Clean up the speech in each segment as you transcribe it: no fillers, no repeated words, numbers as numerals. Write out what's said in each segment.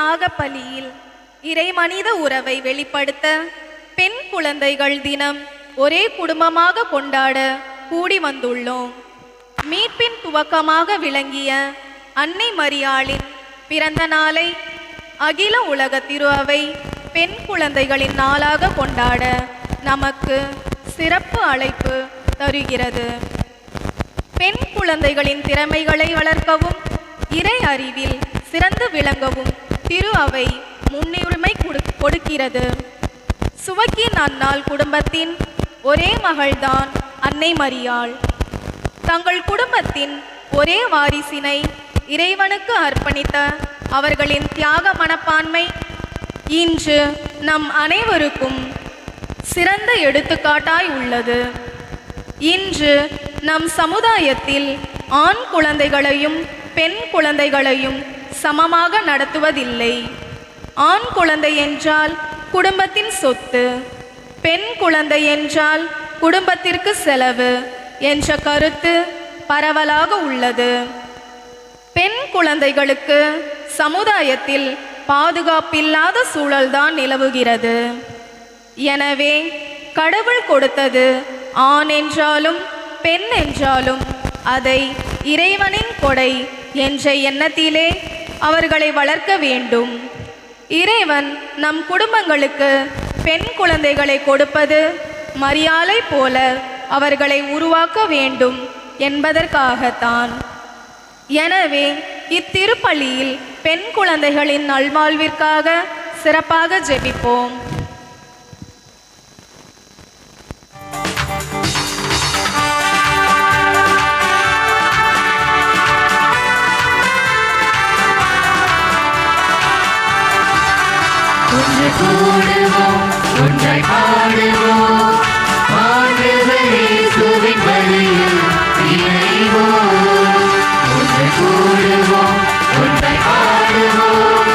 தியாக பலியில் இறை மனித உறவை வெளிப்படுத்த பெண் குழந்தைகள் தினம் ஒரே குடும்பமாக கொண்டாட கூடி வந்துள்ளோம். மீட்பின் துவக்கமாக விளங்கிய அன்னை மரியாளின் பிறந்த நாளை அகில உலக திரு அவை பெண் குழந்தைகளின் நாளாக கொண்டாட நமக்கு சிறப்பு அழைப்பு தருகிறது. பெண் குழந்தைகளின் திறமைகளை வளர்க்கவும் இறை அறிவில் சிறந்து விளங்கவும் திரு அவை முன்னுரிமை கொடுக்கிறது. சுவக்கின் அன்னாள் குடும்பத்தின் ஒரே மகள்தான் அன்னை மரியாள். தங்கள் குடும்பத்தின் ஒரே வாரிசினை இறைவனுக்கு அர்ப்பணித்த அவர்களின் தியாக மனப்பான்மை இன்று நம் அனைவருக்கும் சிறந்த எடுத்துக்காட்டாய் உள்ளது. இன்று நம் சமுதாயத்தில் ஆண் குழந்தைகளையும் பெண் குழந்தைகளையும் சமமாக நடத்துவதில்லை. ஆண் குழந்தை என்றால் குடும்பத்தின் சொத்து, பெண் குழந்தை என்றால் குடும்பத்திற்கு செலவு என்ற கருத்து பரவலாக உள்ளது. பெண் குழந்தைகளுக்கு சமுதாயத்தில் பாதுகாப்பில்லாத சூழல்தான் நிலவுகிறது. எனவே கடவுள் கொடுத்தது ஆண் என்றாலும் பெண் என்றாலும் அதை இறைவனின் கொடை என்ற எண்ணத்திலே அவர்களை வளர்க்க வேண்டும். இறைவன் நம் குடும்பங்களுக்கு பெண் குழந்தைகளை கொடுப்பது மரியாளை போல அவர்களை உருவாக்க வேண்டும் என்பதற்காகத்தான். எனவே இத்திருப்பலியில் பெண் குழந்தைகளின் நல்வாழ்விற்காக சிறப்பாக ஜெபிப்போம். ஒன்று கூடுவோம், ஒன்றாய் பாடுவோம், ஆண்டவர் இயேசுவின் பலியில் இணைவோம். ஒன்று கூடுவோம், ஒன்றாய் பாடுவோம்,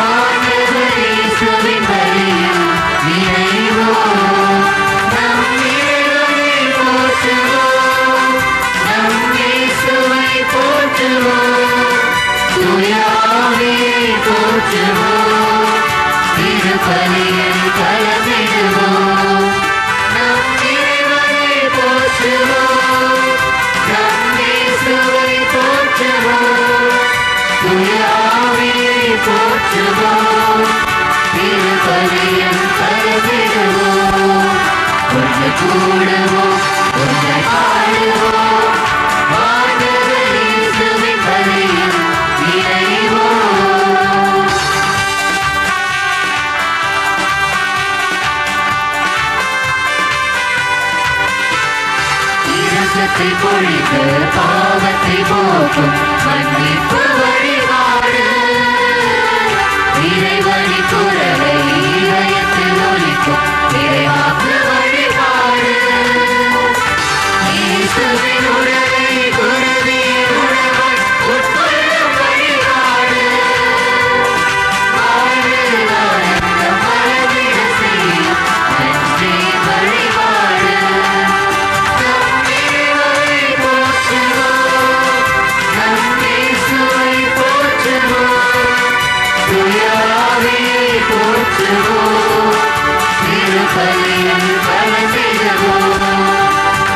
ஆண்டவர் இயேசுவின் பலியில் இணைவோம். நம் இறைவனை போற்றுவோம், நம் இயேசுவை போற்றுவோம், தூய ஆவியை போற்றுவோம், திருப்பலியில் கலந்திடுவோம். நம் இறைவனை போற்றுவோம், நம் இயேசுவை போற்றுவோம், தூய ஆவியை போற்றுவோம், திருப்பலியில் கலந்திடுவோம். ஒன்று கூடுவோம், ஒன்றாய் பாடுவோம், ஆண்டவர் இயேசுவின் பலியில் இணைவோம். இரக்கத்தை பொழிந்து பாவத்தை போக்கும் மன்னிப்பு வழிபாடு, இறைவனி குரலை இதயத்தில் ஒலிக்கும் இறைவாக்கு வழிபாடு, இயேசுவின் உடலை குருதிய உணவாய் உட்கொள்ளும் வழிபாடு, வாழ்வில் ஆனந்தம் வளர்ந்திட செய்யும் நன்றி வழிபாடு. நம் இறைவனை போற்றுவோம், நம் இயேசுவை போற்றுவோம், தூய ஆவியை போற்றுவோம், திருப்பலியில் கலந்திடுவோம்.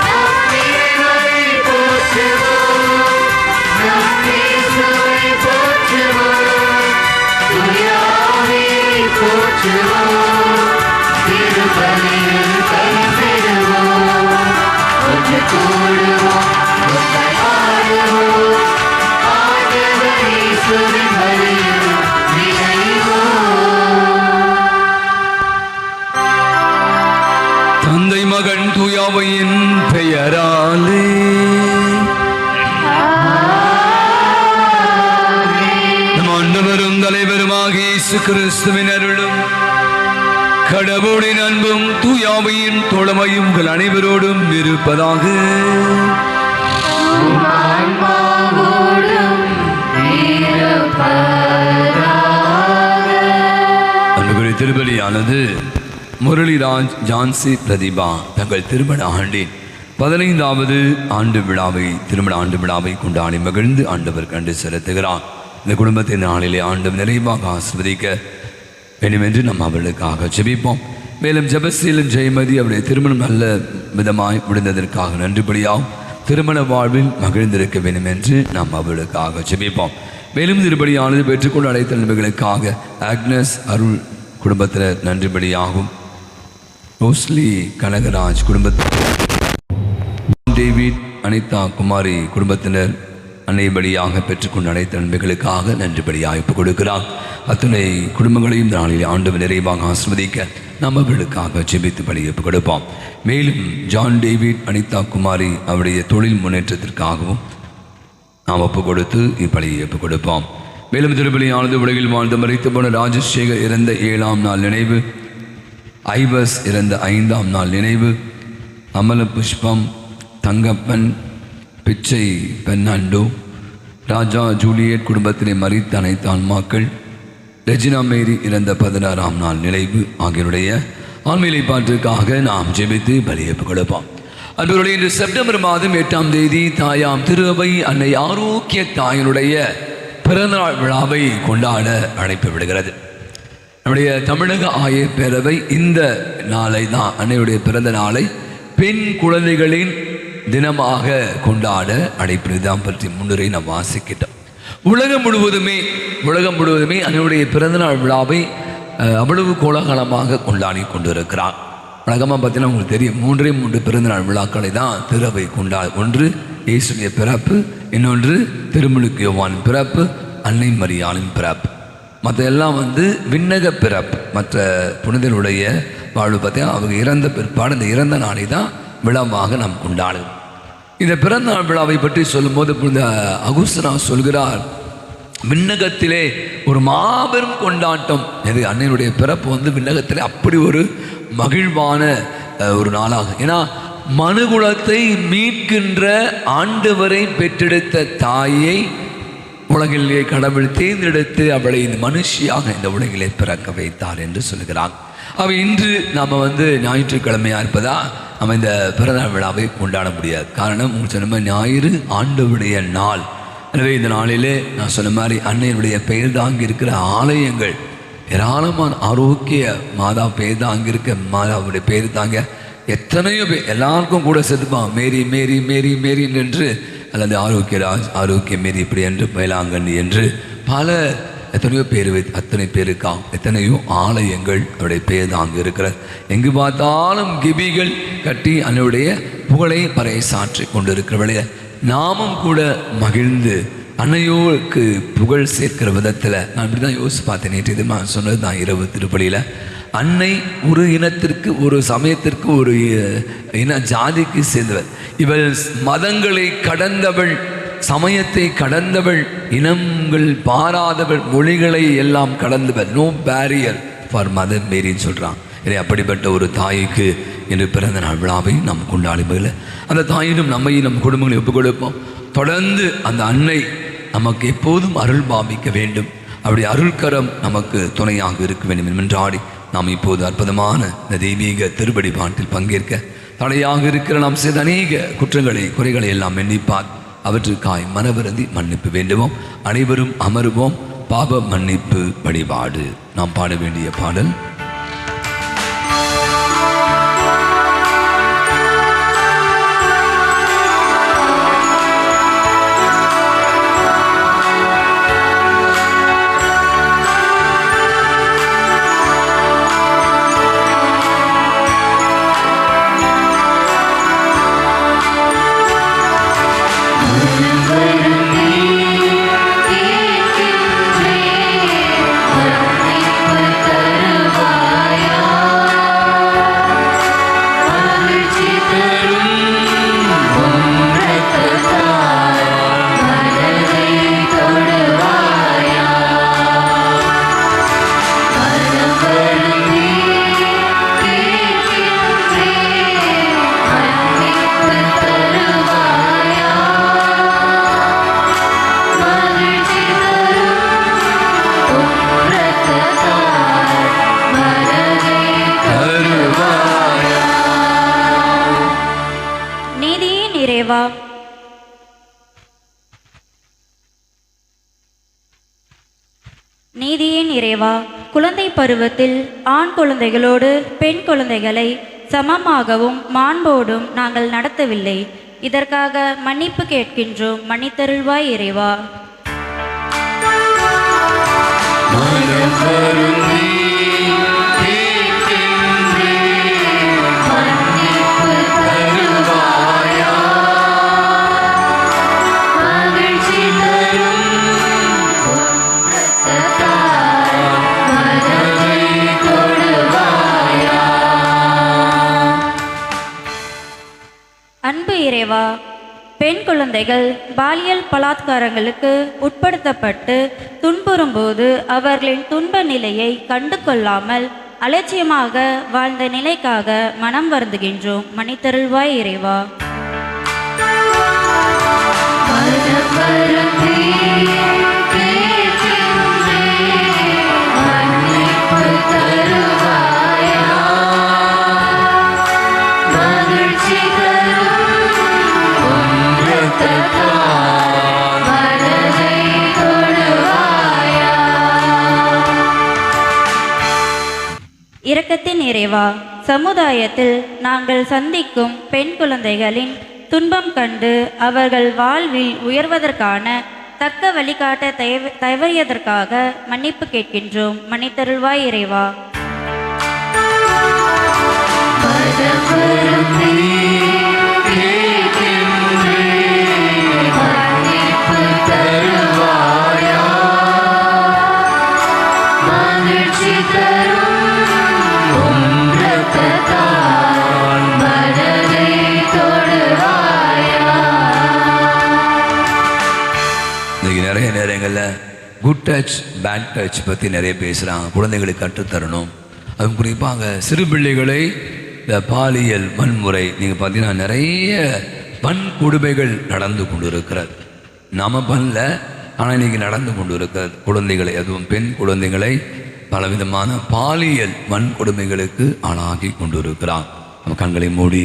நம் இறைவனை போற்றுவோம், நம் இயேசுவை போற்றுவோம், தூய ஆவியை போற்றுவோம், திருப்பலியில் கலந்திடுவோம். ஒன்று கூடுவோம், ஒன்றாய் பாடுவோம், ஆண்டவர் இயேசுவின் பலியில் இணைவோம். தந்தை மகன் தூயாவையின் பெயராலே நம் ஆண்டவரும் தலைவருமாகிய இயேசு கிறிஸ்துவின் அருளும் கடவுளின் அன்பும் தூயாவையின் தோழமையும் உங்கள் அனைவரோடும் இருப்பதாக. அன்புக்குரிய திருப்பலியானது முரளிராஜ் ஜான்சி பிரதிபா தங்கள் திருமண ஆண்டின் 15வது திருமண ஆண்டு விழாவை கொண்டாடி மகிழ்ந்து ஆண்டவர் கண்டு செலுத்துகிறார். இந்த குடும்பத்தின் நாளிலே ஆண்டு நிறைவாக ஆசீர்வதிக்க வேண்டும் என்று நாம் அவர்களுக்காக ஜெபிப்போம். மேலும் ஜெபசீலன் ஜெயமதி அவருடைய திருமணம் நல்ல விதமாய் முடிந்ததற்காக நன்றிபடியாகும் திருமண வாழ்வில் மகிழ்ந்திருக்க வேண்டும் என்று நாம் அவர்களுக்காக ஜெபிப்போம். மேலும் திருப்படியானது பெற்றுக்கொண்டு அழைத்த நன்மைகளுக்காக ஆக்னஸ் அருள் குடும்பத்தினர் நன்றிபடியாகும். ரோஸ்லி கனகராஜ் குடும்பத்தினர், டேவிட் அனிதா குமாரி குடும்பத்தினர் அன்னைபடியாக பெற்றுக்கொண்ட அனைத்து நன்மைகளுக்காக நன்றிபடியாக ஒப்புக் கொடுக்கிறார். அத்துணை குடும்பங்களையும் நாளில் ஆண்டவர் நிறைவாக ஆசிர்வதிக்க நாம் அவர்களுக்காக ஜெபித்து பலி ஒப்புக் கொடுப்போம். மேலும் ஜான் டேவிட் அனிதா குமாரி அவருடைய தொழில் முன்னேற்றத்திற்காகவும் நாம் ஒப்புக் கொடுத்து இப்பலியை ஒப்புக் கொடுப்போம். மேலும் திருப்பலியானது உலகில் வாழ்ந்து மறைத்து போன ராஜசேகர் இறந்த 7ஆம் நாள் நினைவு, ஐபஸ் இறந்த 5ஆம் நாள் நினைவு, அமல புஷ்பம், தங்கப்பன், பிச்சை பெர்னாண்டோ, ராஜா ஜூலியட் குடும்பத்திலே மறித்த அனைத்து ஆன்மாக்கள், ரெஜினா மேரி இறந்த 16ஆம் நாள் நினைவு ஆகியோருடைய ஆண்மையிலை பாட்டிற்காக நாம் ஜெபித்து பலியப்பு கொடுப்போம். அன்பர்களே, இன்று செப்டம்பர் மாதம் 8ஆம் தேதி தாயாம் திருவை அன்னை ஆரோக்கிய தாயினுடைய பிறந்தநாள் விழாவை கொண்டாட அழைப்பு விடுகிறது. நம்முடைய தமிழக ஆயர் பேரவை இந்த நாளை தான், அன்னையுடைய பிறந்த நாளை பெண் குழந்தைகளின் தினமாக கொண்டாட அழைப்பிதான் பற்றி முன்னுரை நாம் வாசிக்கிட்டோம். உலகம் முழுவதுமே அன்னையுடைய பிறந்தநாள் விழாவை அவ்வளவு கோலாகலமாக கொண்டாடி கொண்டிருக்கிறார். வழக்கமாக பார்த்தீங்கன்னா உங்களுக்கு தெரியும், 3 பிறந்தநாள் விழாக்களை தான் திருவை கொண்டாடு. ஒன்று இயேசுடைய பிறப்பு, இன்னொன்று திருமுழுக்கு யோவான் பிறப்பு, அன்னை மரியாளின் பிறப்பு. மற்ற எல்லாம் விண்ணக பிறப்பு. மற்ற புனிதனுடைய வாழ்வு பார்த்தீங்கன்னா அவங்க இறந்த பிற்பாடு இந்த இறந்த நாளை தான் விழாவாக நாம் கொண்டாடுகிறோம். இந்த பிறந்தநாள் விழாவை பற்றி சொல்லும்போது புனித அகுஸ்தினா சொல்கிறார், விண்ணகத்திலே ஒரு மாபெரும் கொண்டாட்டம். இது அன்னையுடைய பிறப்பு விண்ணகத்திலே அப்படி ஒரு மகிழ்வான ஒரு நாளாகும். ஏன்னா மனுகுலத்தை மீட்கின்ற ஆண்டவரை பெற்றெடுத்த தாயை உலகிலே கடவுள் தேர்ந்தெடுத்து அவளை இந்த மனுஷியாக இந்த உலகிலே பிறக்க வைத்தார் என்று சொல்கிறார். அவை இன்று நாம் ஞாயிற்றுக்கிழமையாக இருப்பதா நம்ம இந்த பிறந்தநாள் விழாவை கொண்டாட முடியாது. காரணம், உங்களுக்கு சொன்ன மாதிரி ஞாயிறு ஆண்டவருடைய நாள். எனவே இந்த நாளிலே நான் சொன்ன மாதிரி அன்னையினுடைய பெயர் தாங்கி இருக்கிற ஆலயங்கள் ஏராளமான ஆரோக்கிய மாதா பெயர் தாங்கி இருக்க மாதாவுடைய பெயர் தாங்க எத்தனையோ பேர் எல்லாருக்கும் கூட செதுப்பான் மேரி மேரி மேரி மேரி என்று, அல்லது ஆரோக்கியராஜ் ஆரோக்கிய மேரி இப்படி என்று வேளாங்கண்ணி என்று பல எத்தனையோ பேர் அத்தனை பேருக்காம் எத்தனையோ ஆலயங்கள் அவருடைய பெயர் தாங்க இருக்கிறது. எங்கு பார்த்தாலும் கிபிகள் கட்டி அன்னையுடைய புகழை பறைசாற்றி கொண்டிருக்கிற வழியை நாமும் கூட மகிழ்ந்து அன்னையோருக்கு புகழ் சேர்க்கிற விதத்தில் நான் இப்படி தான் யோசிச்சு பார்த்தேன். நேற்று இது நான் சொன்னது தான் இரவு திருப்பலியில். அன்னை ஒரு இனத்திற்கு, ஒரு சமயத்திற்கு, ஒரு இன ஜாதிக்கு சேர்ந்தவர். இவள் மதங்களை கடந்தவள், சமயத்தை கடந்தவள், இனங்கள் பாராதவள், மொழிகளை எல்லாம் கடந்தவள். நோ பேரியர் ஃபார் மதர் மேரின்னு சொல்கிறான். இதை அப்படிப்பட்ட ஒரு தாய்க்கு என்று பிறந்த நாள் விழாவை நாம் கொண்டாடுவதில் அந்த தாயினும் நம்மையும் நம் குடும்பங்களை ஒப்புக் கொடுப்போம். தொடர்ந்து அந்த அன்னை நமக்கு எப்போதும் அருள் பாவிக்க வேண்டும், அப்படி அருள்கரம் நமக்கு துணையாக இருக்க வேண்டும் என்றாடி நாம் இப்போது அற்புதமான இந்த தெய்வீக திருப்படி பாட்டில் பங்கேற்க தடையாக இருக்கிற நாம் செய்த அநேக குற்றங்களை குறைகளை எல்லாம் எண்ணிப்பார் அவற்றுக்காய் மனவருந்தி மன்னிப்பு வேண்டுவோம். அனைவரும் அமருவோம். பாப மன்னிப்பு வழிபாடு. நாம் பாட வேண்டிய பாடல் நீதியின் இறைவா, குழந்தை பருவத்தில் ஆண் குழந்தைகளோடு பெண் குழந்தைகளை சமமாகவும் மாண்போடும் நாங்கள் நடத்தவில்லை. இதற்காக மன்னிப்பு கேட்கின்றோம். மன்னித்தருள்வாய் இறைவா. மனம் வருந்தி கேட்கின்றேன், மன்னிப்பு தருவாயா? மகிழ்ச்சி தரும் இரத்தத்தால் மனதை தொடுவாயா? அன்பு இறைவா, பெண் குழந்தைகள் பாலியல் பலாத்காரங்களுக்கு உட்படுத்தப்பட்டு துன்புறும்போது அவர்களின் துன்ப நிலையை கண்டு கொள்ளாமல் அலட்சியமாக வாழ்ந்த நிலைக்காக மனம் வருந்துகின்றோம். மன்னித்தருள்வாய் இறைவா. மனம் வருந்தி கேட்கின்றேன், மன்னிப்பு தருவாயா? மகிழ்ச்சி தரும் இரத்தத்தால் மனதை தொடுவாயா? இரக்கத்தின் இறைவா, சமுதாயத்தில் நாங்கள் சந்திக்கும் பெண் குழந்தைகளின் துன்பம் கண்டு அவர்கள் வாழ்வில் உயர்வதற்கான தக்க வழிகாட்ட தவறியதற்காக மன்னிப்பு கேட்கின்றோம். மன்னித்தருள்வாய் இறைவா. மனம் வருந்தி கேட்கின்றேன், மன்னிப்பு தருவாயா? மகிழ்ச்சி தரும் இரத்தத்தால் மனதை தொடுவாயா? இன்னைக்கு நிறைய நேரங்களில் குட் டச் பேட் டச் பற்றி நிறைய பேசுகிறாங்க. குழந்தைகளுக்கு கற்றுத்தரணும். அதுவும் குறிப்பாக சிறு பிள்ளைகளை இந்த பாலியல் வன்முறை நீங்கள் பார்த்தீங்கன்னா நிறைய வன்கொடுமைகள் நடந்து கொண்டு இருக்கிறது. நாம் பண்ணல, ஆனால் இன்றைக்கி நடந்து கொண்டு இருக்கிறது. குழந்தைகளை, அதுவும் பெண் குழந்தைகளை பலவிதமான பாலியல் வன்கொடுமைகளுக்கு ஆளாகி கொண்டு இருக்கிறான். நம்ம கண்களை மூடி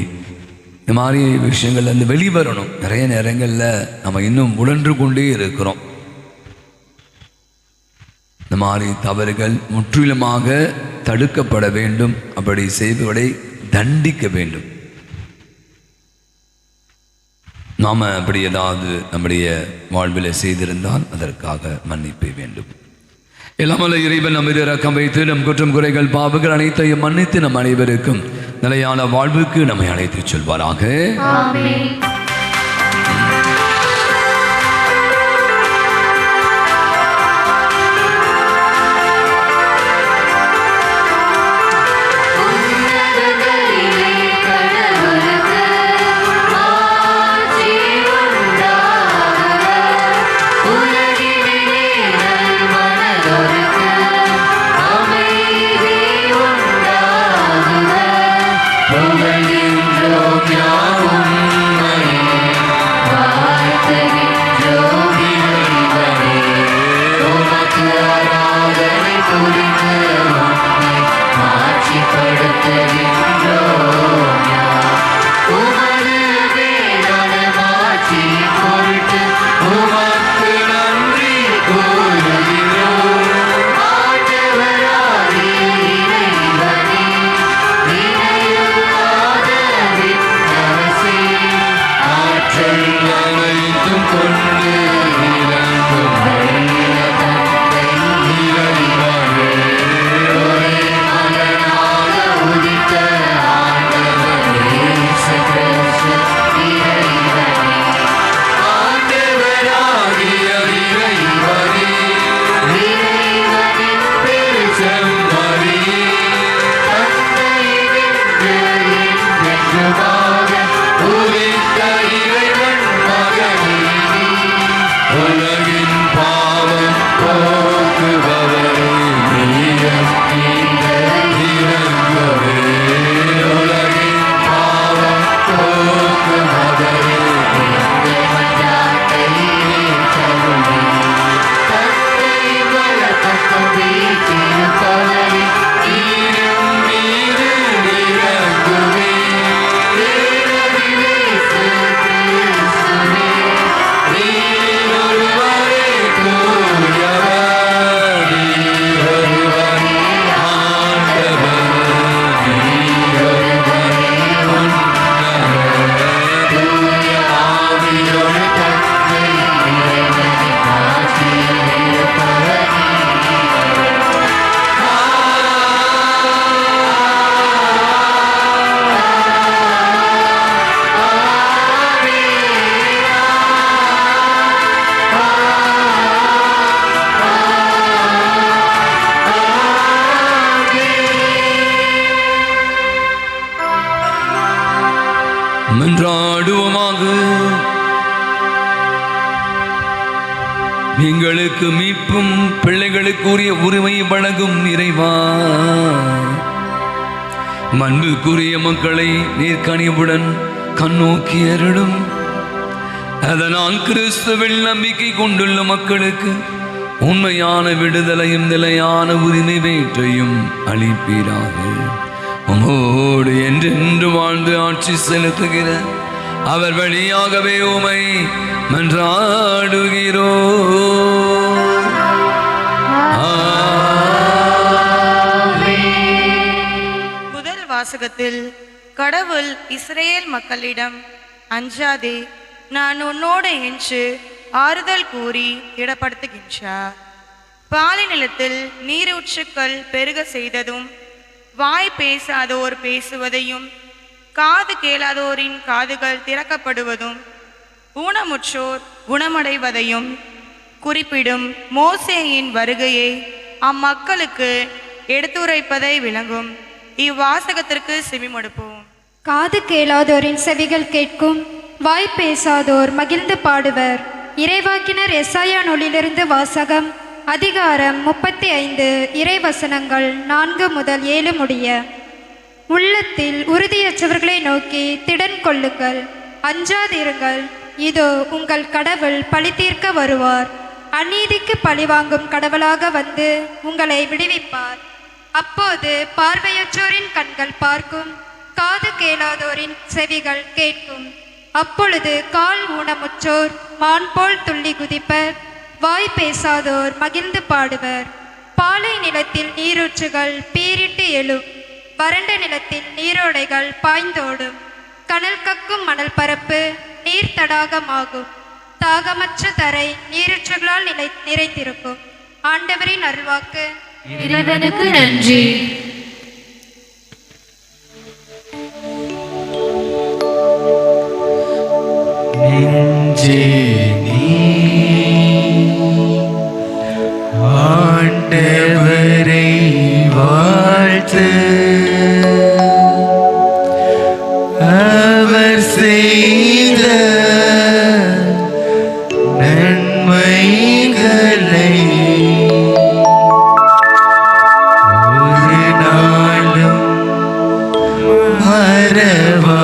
இந்த மாதிரி விஷயங்கள்ல இருந்து வெளிவரணும். நிறைய நேரங்களில் நம்ம இன்னும் உழன்று கொண்டே இருக்கிறோம். இந்த மாதிரி தவறுகள் முற்றிலுமாக தடுக்கப்பட வேண்டும். அப்படி செய்பவரை தண்டிக்க வேண்டும். நாம் அப்படி ஏதாவது நம்முடைய வாழ்வில் செய்திருந்தால் அதற்காக மன்னிப்பை வேண்டும். எல்லாமல்ல இறைவன் நம்ம இரக்கம் வைத்து நம் குற்றம் குறைகள் பாவங்கள் அனைத்தையும் மன்னித்து நம் அனைவருக்கும் நிலையான வாழ்வுக்கு நம்மை அழைத்து செல்வாராக. ஆமென். உன்னதங்களிலே கடவுளுக்கு ஆட்சி உண்டாகுக. உலகினிலே நல்மனதோருக்கு அமைதி உண்டாகுக. புகழ்கின்றோம் யாவும் எங்களுக்கு மீட்பும் பிள்ளைகளுக்குரிய உரிமை வழங்கும் இறைவா, மண்புக்குரிய மக்களை நீர்க்கனிவுடன் கண்ணோக்கி அருளும். அதனால் கிறிஸ்துவில் நம்பிக்கை கொண்டுள்ள மக்களுக்கு உண்மையான விடுதலையும் நிலையான உரிமை வேற்றையும் அளிப்பீராக. உமோடு என்றென்று வாழ்ந்து ஆட்சி செலுத்துகிற அவர் வழியாகவே உமை மன்றாடுகிறோ. முதல் வாசகத்தில் கடவுள் இஸ்ரேல் மக்களிடம், அஞ்சாதே, நான் உன்னோடு என்று ஆறுதல் கூறி திடப்படுத்துகின்றார். பாலை நிலத்தில் நீரூற்றுக்கள் பெருக செய்ததும், வாய் பேசாதோர் பேசுவதையும், காது கேளாதோரின் காதுகள் திறக்கப்படுவதும், ஊனமுற்றோர் குணமடைவதையும் குறிப்பிடும் மோசேயின் வருகையை அம்மக்களுக்கு எடுத்துரைப்பதை விளங்கும். இவ்வாசகத்திற்கு செவிமடுப்போம். காது கேளாதோரின் செவிகள் கேட்கும், வாய் பேசாதோர் மகிழ்ந்து பாடுவர். இறைவாக்கினர் எசாயா நூலிலிருந்து வாசகம். அதிகாரம் 35, இறைவசனங்கள் 4 முதல் 7 முடிய. உள்ளத்தில் உறுதியற்றவர்களை நோக்கி திடன் கொள்ளுங்கள், அஞ்சாதிருங்கள். இதோ உங்கள் கடவுள் பழி தீர்க்க வருவார். அநீதிக்கு பழிவாங்கும் கடவுளாக வந்து உங்களை விடுவிப்பார். அப்போது பார்வையற்றோரின் கண்கள் பார்க்கும், காது கேளாதோரின் செவிகள் கேட்கும். அப்பொழுது கால் ஊனமுற்றோர் மான் போல் துள்ளி குதிப்பர், வாய் பேசாதோர் மகிழ்ந்து பாடுவர். பாலை நிலத்தில் நீரூற்றுகள் பீரிட்டு எழும், வறண்ட நிலத்தில் நீரோடைகள் பாய்ந்தோடும். கனல் கக்கும் மணல் பரப்பு நீர் தடாகமாகும். தாகமற்ற தரை நீரூற்றுகளால் நிறைந்திருக்கும். ஆண்டவரின் அருள்வாக்கு. இறைவனுக்கு நன்றி. ஆண்டவரை வாழ்த்து, அவர் செய்த நன்மைகளை ஒரு நாளும் மறவாதே.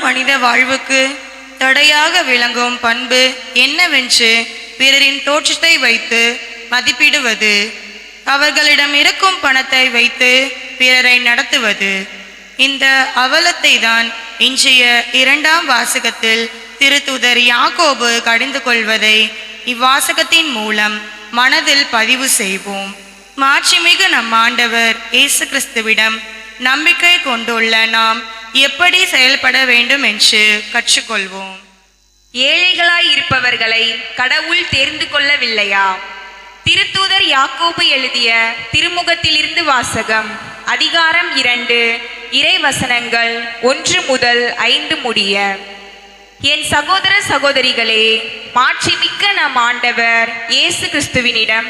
மனித வாழ்வுக்கு தடையாக விளங்கும் பண்பு என்னவென்று பிறரின் தோற்றத்தை வைத்து மதிப்பிடுவது, அவர்களிடம் இருக்கும் பணத்தை வைத்து பிறரை நடத்துவது. இந்த அவலத்தை தான் இன்றைய 2ஆம் வாசகத்தில் திருத்தூதர் யாக்கோபு கடிந்து கொள்வதை இவ்வாசகத்தின் மூலம் மனதில் பதிவு செய்வோம். மாட்சிமிகு நம் ஆண்டவர் இயேசு கிறிஸ்துவிடம் நம்பிக்கை கொண்டுள்ள நாம் எப்படி செயல்பட வேண்டும் என்று கற்றுக்கொள்வோம். ஏழைகளாய் இருப்பவர்களை கடவுள் தெரிந்து கொள்ளவில்லையா? திருத்தூதர் யாக்கோபு எழுதிய திருமுகத்திலிருந்து வாசகம். அதிகாரம் 2, இறைவசனங்கள் 1 முதல் 5 முடிய. என் சகோதர சகோதரிகளே, மாட்சிமிக்க நம் ஆண்டவர் இயேசு கிறிஸ்துவினிடம்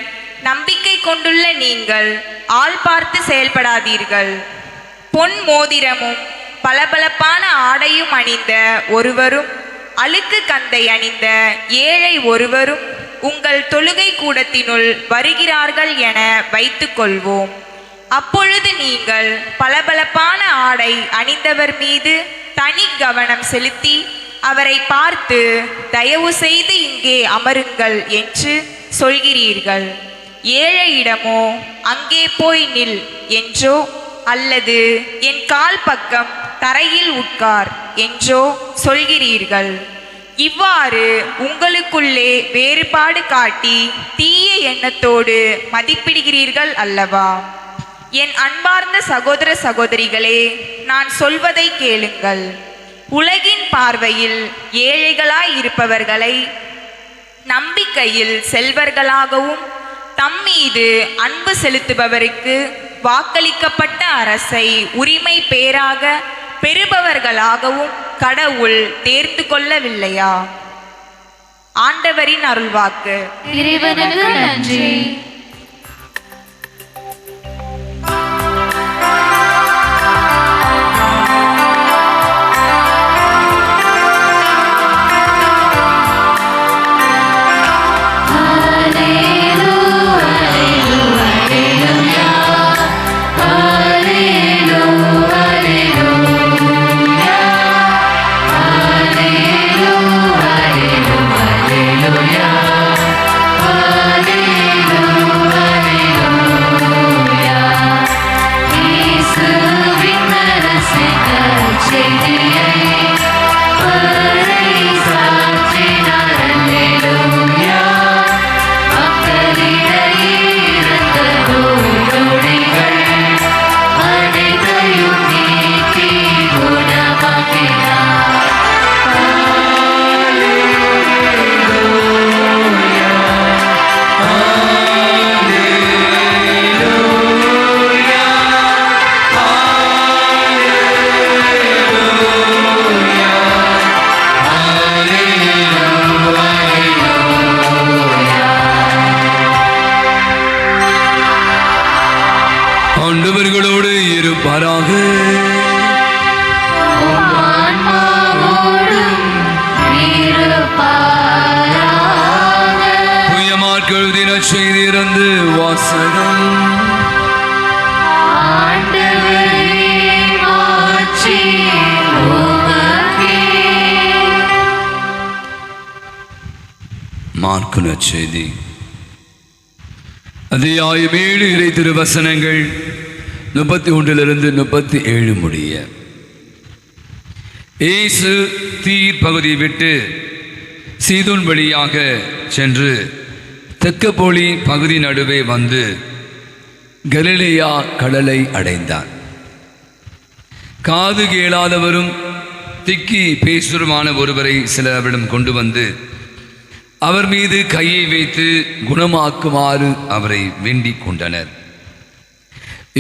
நம்பிக்கை கொண்டுள்ள நீங்கள் ஆள் பார்த்து செயல்படாதீர்கள். பொன் மோதிரமும் பளபளப்பான ஆடையும் அணிந்த ஒருவரும் அழுக்கு கந்தை அணிந்த ஏழை ஒருவரும் உங்கள் தொழுகை கூடத்தினுள் வருகிறார்கள் என வைத்துக் கொள்வோம். அப்பொழுது நீங்கள் பளபளப்பான ஆடை அணிந்தவர் மீது தனி கவனம் செலுத்தி அவரை பார்த்து தயவு செய்து இங்கே அமருங்கள் என்று சொல்கிறீர்கள். ஏழையிடமோ அங்கே போய் நில் என்றோ அல்லது என் கால் பக்கம் தரையில் உட்கார் என்றோ சொல்கிறீர்கள். இவ்வாறு உங்களுக்குள்ளே வேறுபாடு காட்டி தீய எண்ணத்தோடு மதிப்பிடுகிறீர்கள் அல்லவா? என் அன்பார்ந்த சகோதர சகோதரிகளே, நான் சொல்வதை கேளுங்கள். உலகின் பார்வையில் ஏழைகளாய் இருப்பவர்களை நம்பிக்கையில் செல்வர்களாகவும் தம்மீது அன்பு செலுத்துபவருக்கு வாக்களிக்கப்பட்ட அரசை உரிமை பேராக பெறுபவர்களாகவும் கடவுள் தேர்ந்து கொள்ளவில்லையா? ஆண்டவரின் அருள்வாக்கு. இறைவனுக்கு நன்றி. ஆண்டவர்களோடு இருப்பாராக. புயமாக்கள் தின செய்திருந்து வாசகம். மார்க்கு நற்செய்தி அத்தியாயம் 7 இறை திருவசனங்கள் 31 37 முடிய. இயேசு தீர் பகுதியை விட்டு சீதோன் வழியாக சென்று தெக்கப்போலி பகுதி நடுவே வந்து கலிலேயா கடலை அடைந்தார். காது கேளாதவரும் திக்கி பேசுருமான ஒருவரை சிலரிடம் கொண்டு வந்து அவர் மீது கையை வைத்து குணமாக்குமாறு அவரை வேண்டிக் கொண்டனர்.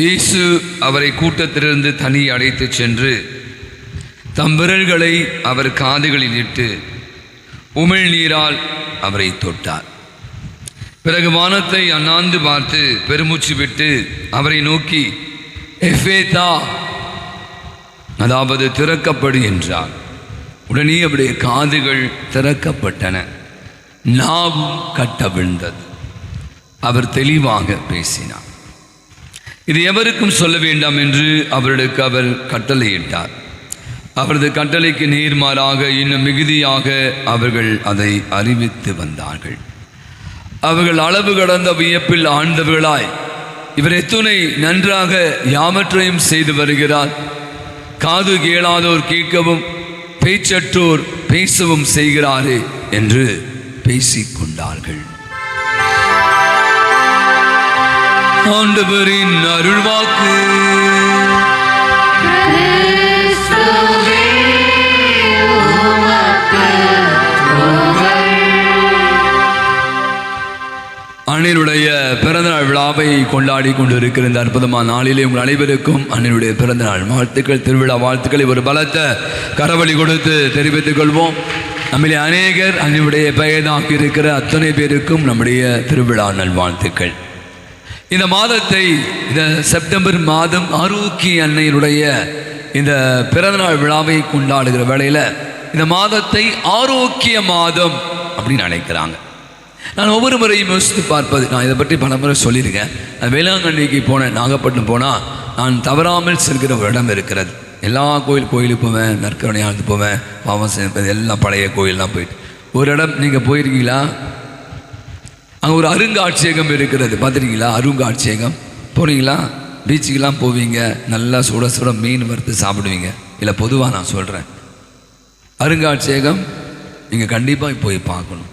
இயேசு அவரை கூட்டத்திலிருந்து தனி அழைத்து சென்று தம் விரல்களை அவர் காதுகளில் இட்டு உமிழ்நீரால் அவரை தொட்டார். பிறகு வானத்தை அண்ணாந்து பார்த்து பெருமூச்சு விட்டு அவரை நோக்கி எஃபேதா, அதாவது திறக்கப்படு என்றார். உடனே அவருடைய காதுகள் திறக்கப்பட்டன, நாவும் கட்டவிழ்ந்தது, அவர் தெளிவாக பேசினார். இது எவருக்கும் சொல்ல வேண்டாம் என்று அவர்களுக்கு அவர் கட்டளையிட்டார். அவரது கட்டளைக்கு நேர்மாறாக இன்னும் மிகுதியாக அவர்கள் அதை அறிவித்து வந்தார்கள். அவர்கள் அளவு கடந்த வியப்பில் ஆழ்ந்தவர்களாய், இவர் எத்துணை நன்றாக யாவற்றையும் செய்து வருகிறார், காது கேளாதோர் கேட்கவும் பேச்சற்றோர் பேசவும் செய்கிறாரே என்று பேசிக்கொண்டார்கள். ஆண்டவரின் அருள்வாக்கு. அண்ணனுடைய பிறந்தநாள் விழாவை கொண்டாடி கொண்டிருக்கிற இந்த அற்புதமான நாளிலே உங்கள் அனைவருக்கும் அண்ணனுடைய பிறந்தநாள் வாழ்த்துக்கள், திருவிழா வாழ்த்துக்களை ஒரு பலத்த கரவழி கொடுத்து தெரிவித்துக் கொள்வோம். நம்மளே அநேகர் அண்ணனுடைய பெயராக இருக்கிற அத்தனை பேருக்கும் நம்முடைய திருவிழா நல்வாழ்த்துக்கள். இந்த மாதத்தை, இந்த செப்டம்பர் மாதம் ஆரோக்கிய அன்னையினுடைய இந்த பிறந்தநாள் விழாவை கொண்டாடுகிற வேளையில் இந்த மாதத்தை ஆரோக்கிய மாதம் அப்படின்னு நினைக்கிறாங்க. நான் ஒவ்வொரு முறையும் யோசித்து பார்ப்பது, நான் இதை பற்றி பல முறை சொல்லியிருக்கேன். வேளாங்கண்ணிக்கு போனேன், நாகப்பட்டினம் போனால் நான் தவறாமல் செல்கிற ஒரு இடம் இருக்கிறது. எல்லா கோயிலுக்கு போவேன், நற்கருணையாளத்து போவேன், பாவம் செய்வது எல்லாம் பழைய கோயிலெலாம் போயிட்டு ஒரு இடம் நீங்கள் போயிருக்கீங்களா? அங்கே ஒரு அருங்காட்சியகம் இருக்கிறது, பார்த்துருக்கீங்களா? அருங்காட்சியகம் போனீங்களா? பீச்சுக்கெலாம் போவீங்க, நல்லா சுட சுட மீன் வறுத்து சாப்பிடுவீங்க. இல்லை, பொதுவாக நான் சொல்கிறேன், அருங்காட்சியகம் நீங்கள் கண்டிப்பாக போய் பார்க்கணும்.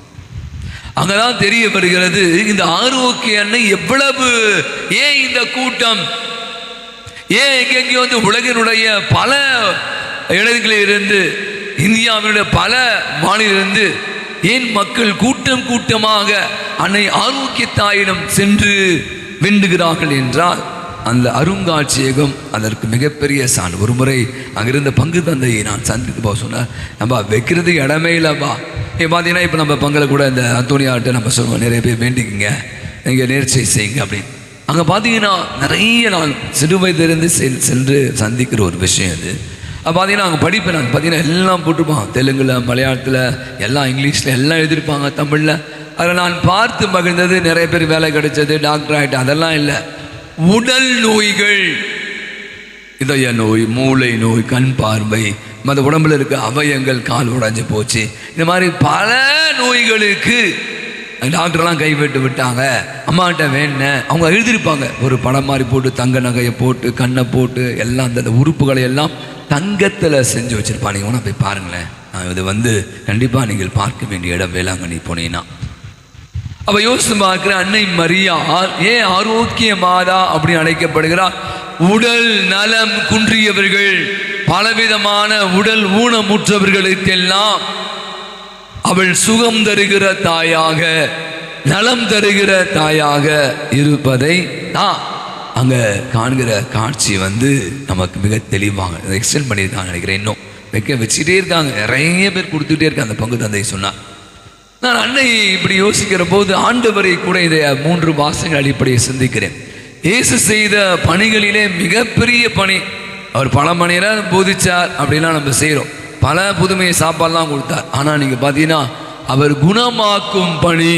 அங்கதான் தெரிய வருகிறது இந்த ஆரோக்கிய அன்னை எவ்வளவு, ஏன் இந்த கூட்டம், ஏன் எங்கெங்கேயோ வந்து உலகினுடைய பல இடங்களில் இருந்து, இந்தியாவினுடைய பல மாநிலிருந்து ஏன் மக்கள் கூட்டம் கூட்டமாக அன்னை ஆரோக்கிய தாயிடம் சென்று வேண்டுகிறார்கள் என்றால் அந்த அருங்காட்சியகம் அதற்கு மிகப்பெரிய சான்று. ஒரு முறை அங்கிருந்த பங்கு தந்தையை நான் சந்தித்து போக சொன்னேன், நம்ம வைக்கிறது இடமே இல்லைப்பா. பார்த்தீங்கன்னா இப்போ நம்ம பங்கில் கூட இந்த அந்தோனியாட்ட நம்ம சொல்லுவோம், நிறைய பேர் வேண்டிக்குங்க, நீங்கள் நேர்ச்சை செய்யுங்க அப்படின்னு. அங்கே பார்த்தீங்கன்னா நிறைய நான் சிறு வயதிலிருந்து சென்று சந்திக்கிற ஒரு விஷயம் அது. பார்த்தீங்கன்னா அங்கே படிப்பேன், நான் பார்த்தீங்கன்னா எல்லாம் போட்டிருப்பாங்க, தெலுங்கில், மலையாளத்தில், எல்லாம் இங்கிலீஷில் எல்லாம் எழுதியிருப்பாங்க, தமிழில். அதில் நான் பார்த்து மகிழ்ந்தது, நிறைய பேர் வேலை கிடைச்சது, டாக்டர் ஆகிட்டு, அதெல்லாம் இல்லை. உடல் நோய்கள், இதய நோய், மூளை நோய், கண் பார்வை, மற்ற உடம்புல இருக்க அவயங்கள், கால் உடைஞ்சு போச்சு, இந்த மாதிரி பல நோய்களுக்கு டாக்டர்லாம் கைவிட்டு விட்டாங்க. அம்மாகிட்ட வேணேன், அவங்க எழுதியிருப்பாங்க, ஒரு படம் மாதிரி போட்டு தங்க நகையை போட்டு கண்ணை போட்டு எல்லாம் அந்த உறுப்புகளை எல்லாம் தங்கத்தில் செஞ்சு வச்சுருப்பாங்க. நீங்கள் வேணா போய் பாருங்களேன். இது வந்து கண்டிப்பாக நீங்கள் பார்க்க வேண்டிய இடம் வேளாங்கண்ணி போனீங்கன்னா. அப்போ யோசித்து பார்க்குற அன்னை மரியா ஏன் ஆரோக்கிய மாதா அப்படின்னு அழைக்கப்படுகிறார்? உடல் நலம் குன்றியவர்கள், பலவிதமான உடல் ஊனமுற்றவர்களுக்கெல்லாம் அவள் சுகம் தருகிற தாயாக, நலம் தருகிற தாயாக இருப்பதை தான் அங்க காண்கிற காட்சி வந்து நமக்கு மிக தெளிவாக எக்ஸ்டெண்ட் பண்ணியிருக்காங்க நினைக்கிறேன். இன்னும் வச்சுட்டே இருக்காங்க, நிறைய பேர் கொடுத்துட்டே இருக்காங்க. அந்த பங்கு தந்தை சொன்னார். நான் அன்னை இப்படி யோசிக்கிற போது ஆண்டவரை கூட இதை 3 வாசங்கள் அடிப்படையை சிந்திக்கிறேன். இயேசு செய்த பணிகளிலே மிகப்பெரிய பணி, அவர் பல மணி நேரம் போதிச்சார் அப்படின்னா நம்ம செய்கிறோம், பல புதுமையை சாப்பாடுலாம் கொடுத்தார். ஆனால் நீங்கள் பார்த்தீங்கன்னா அவர் குணமாக்கும் பணி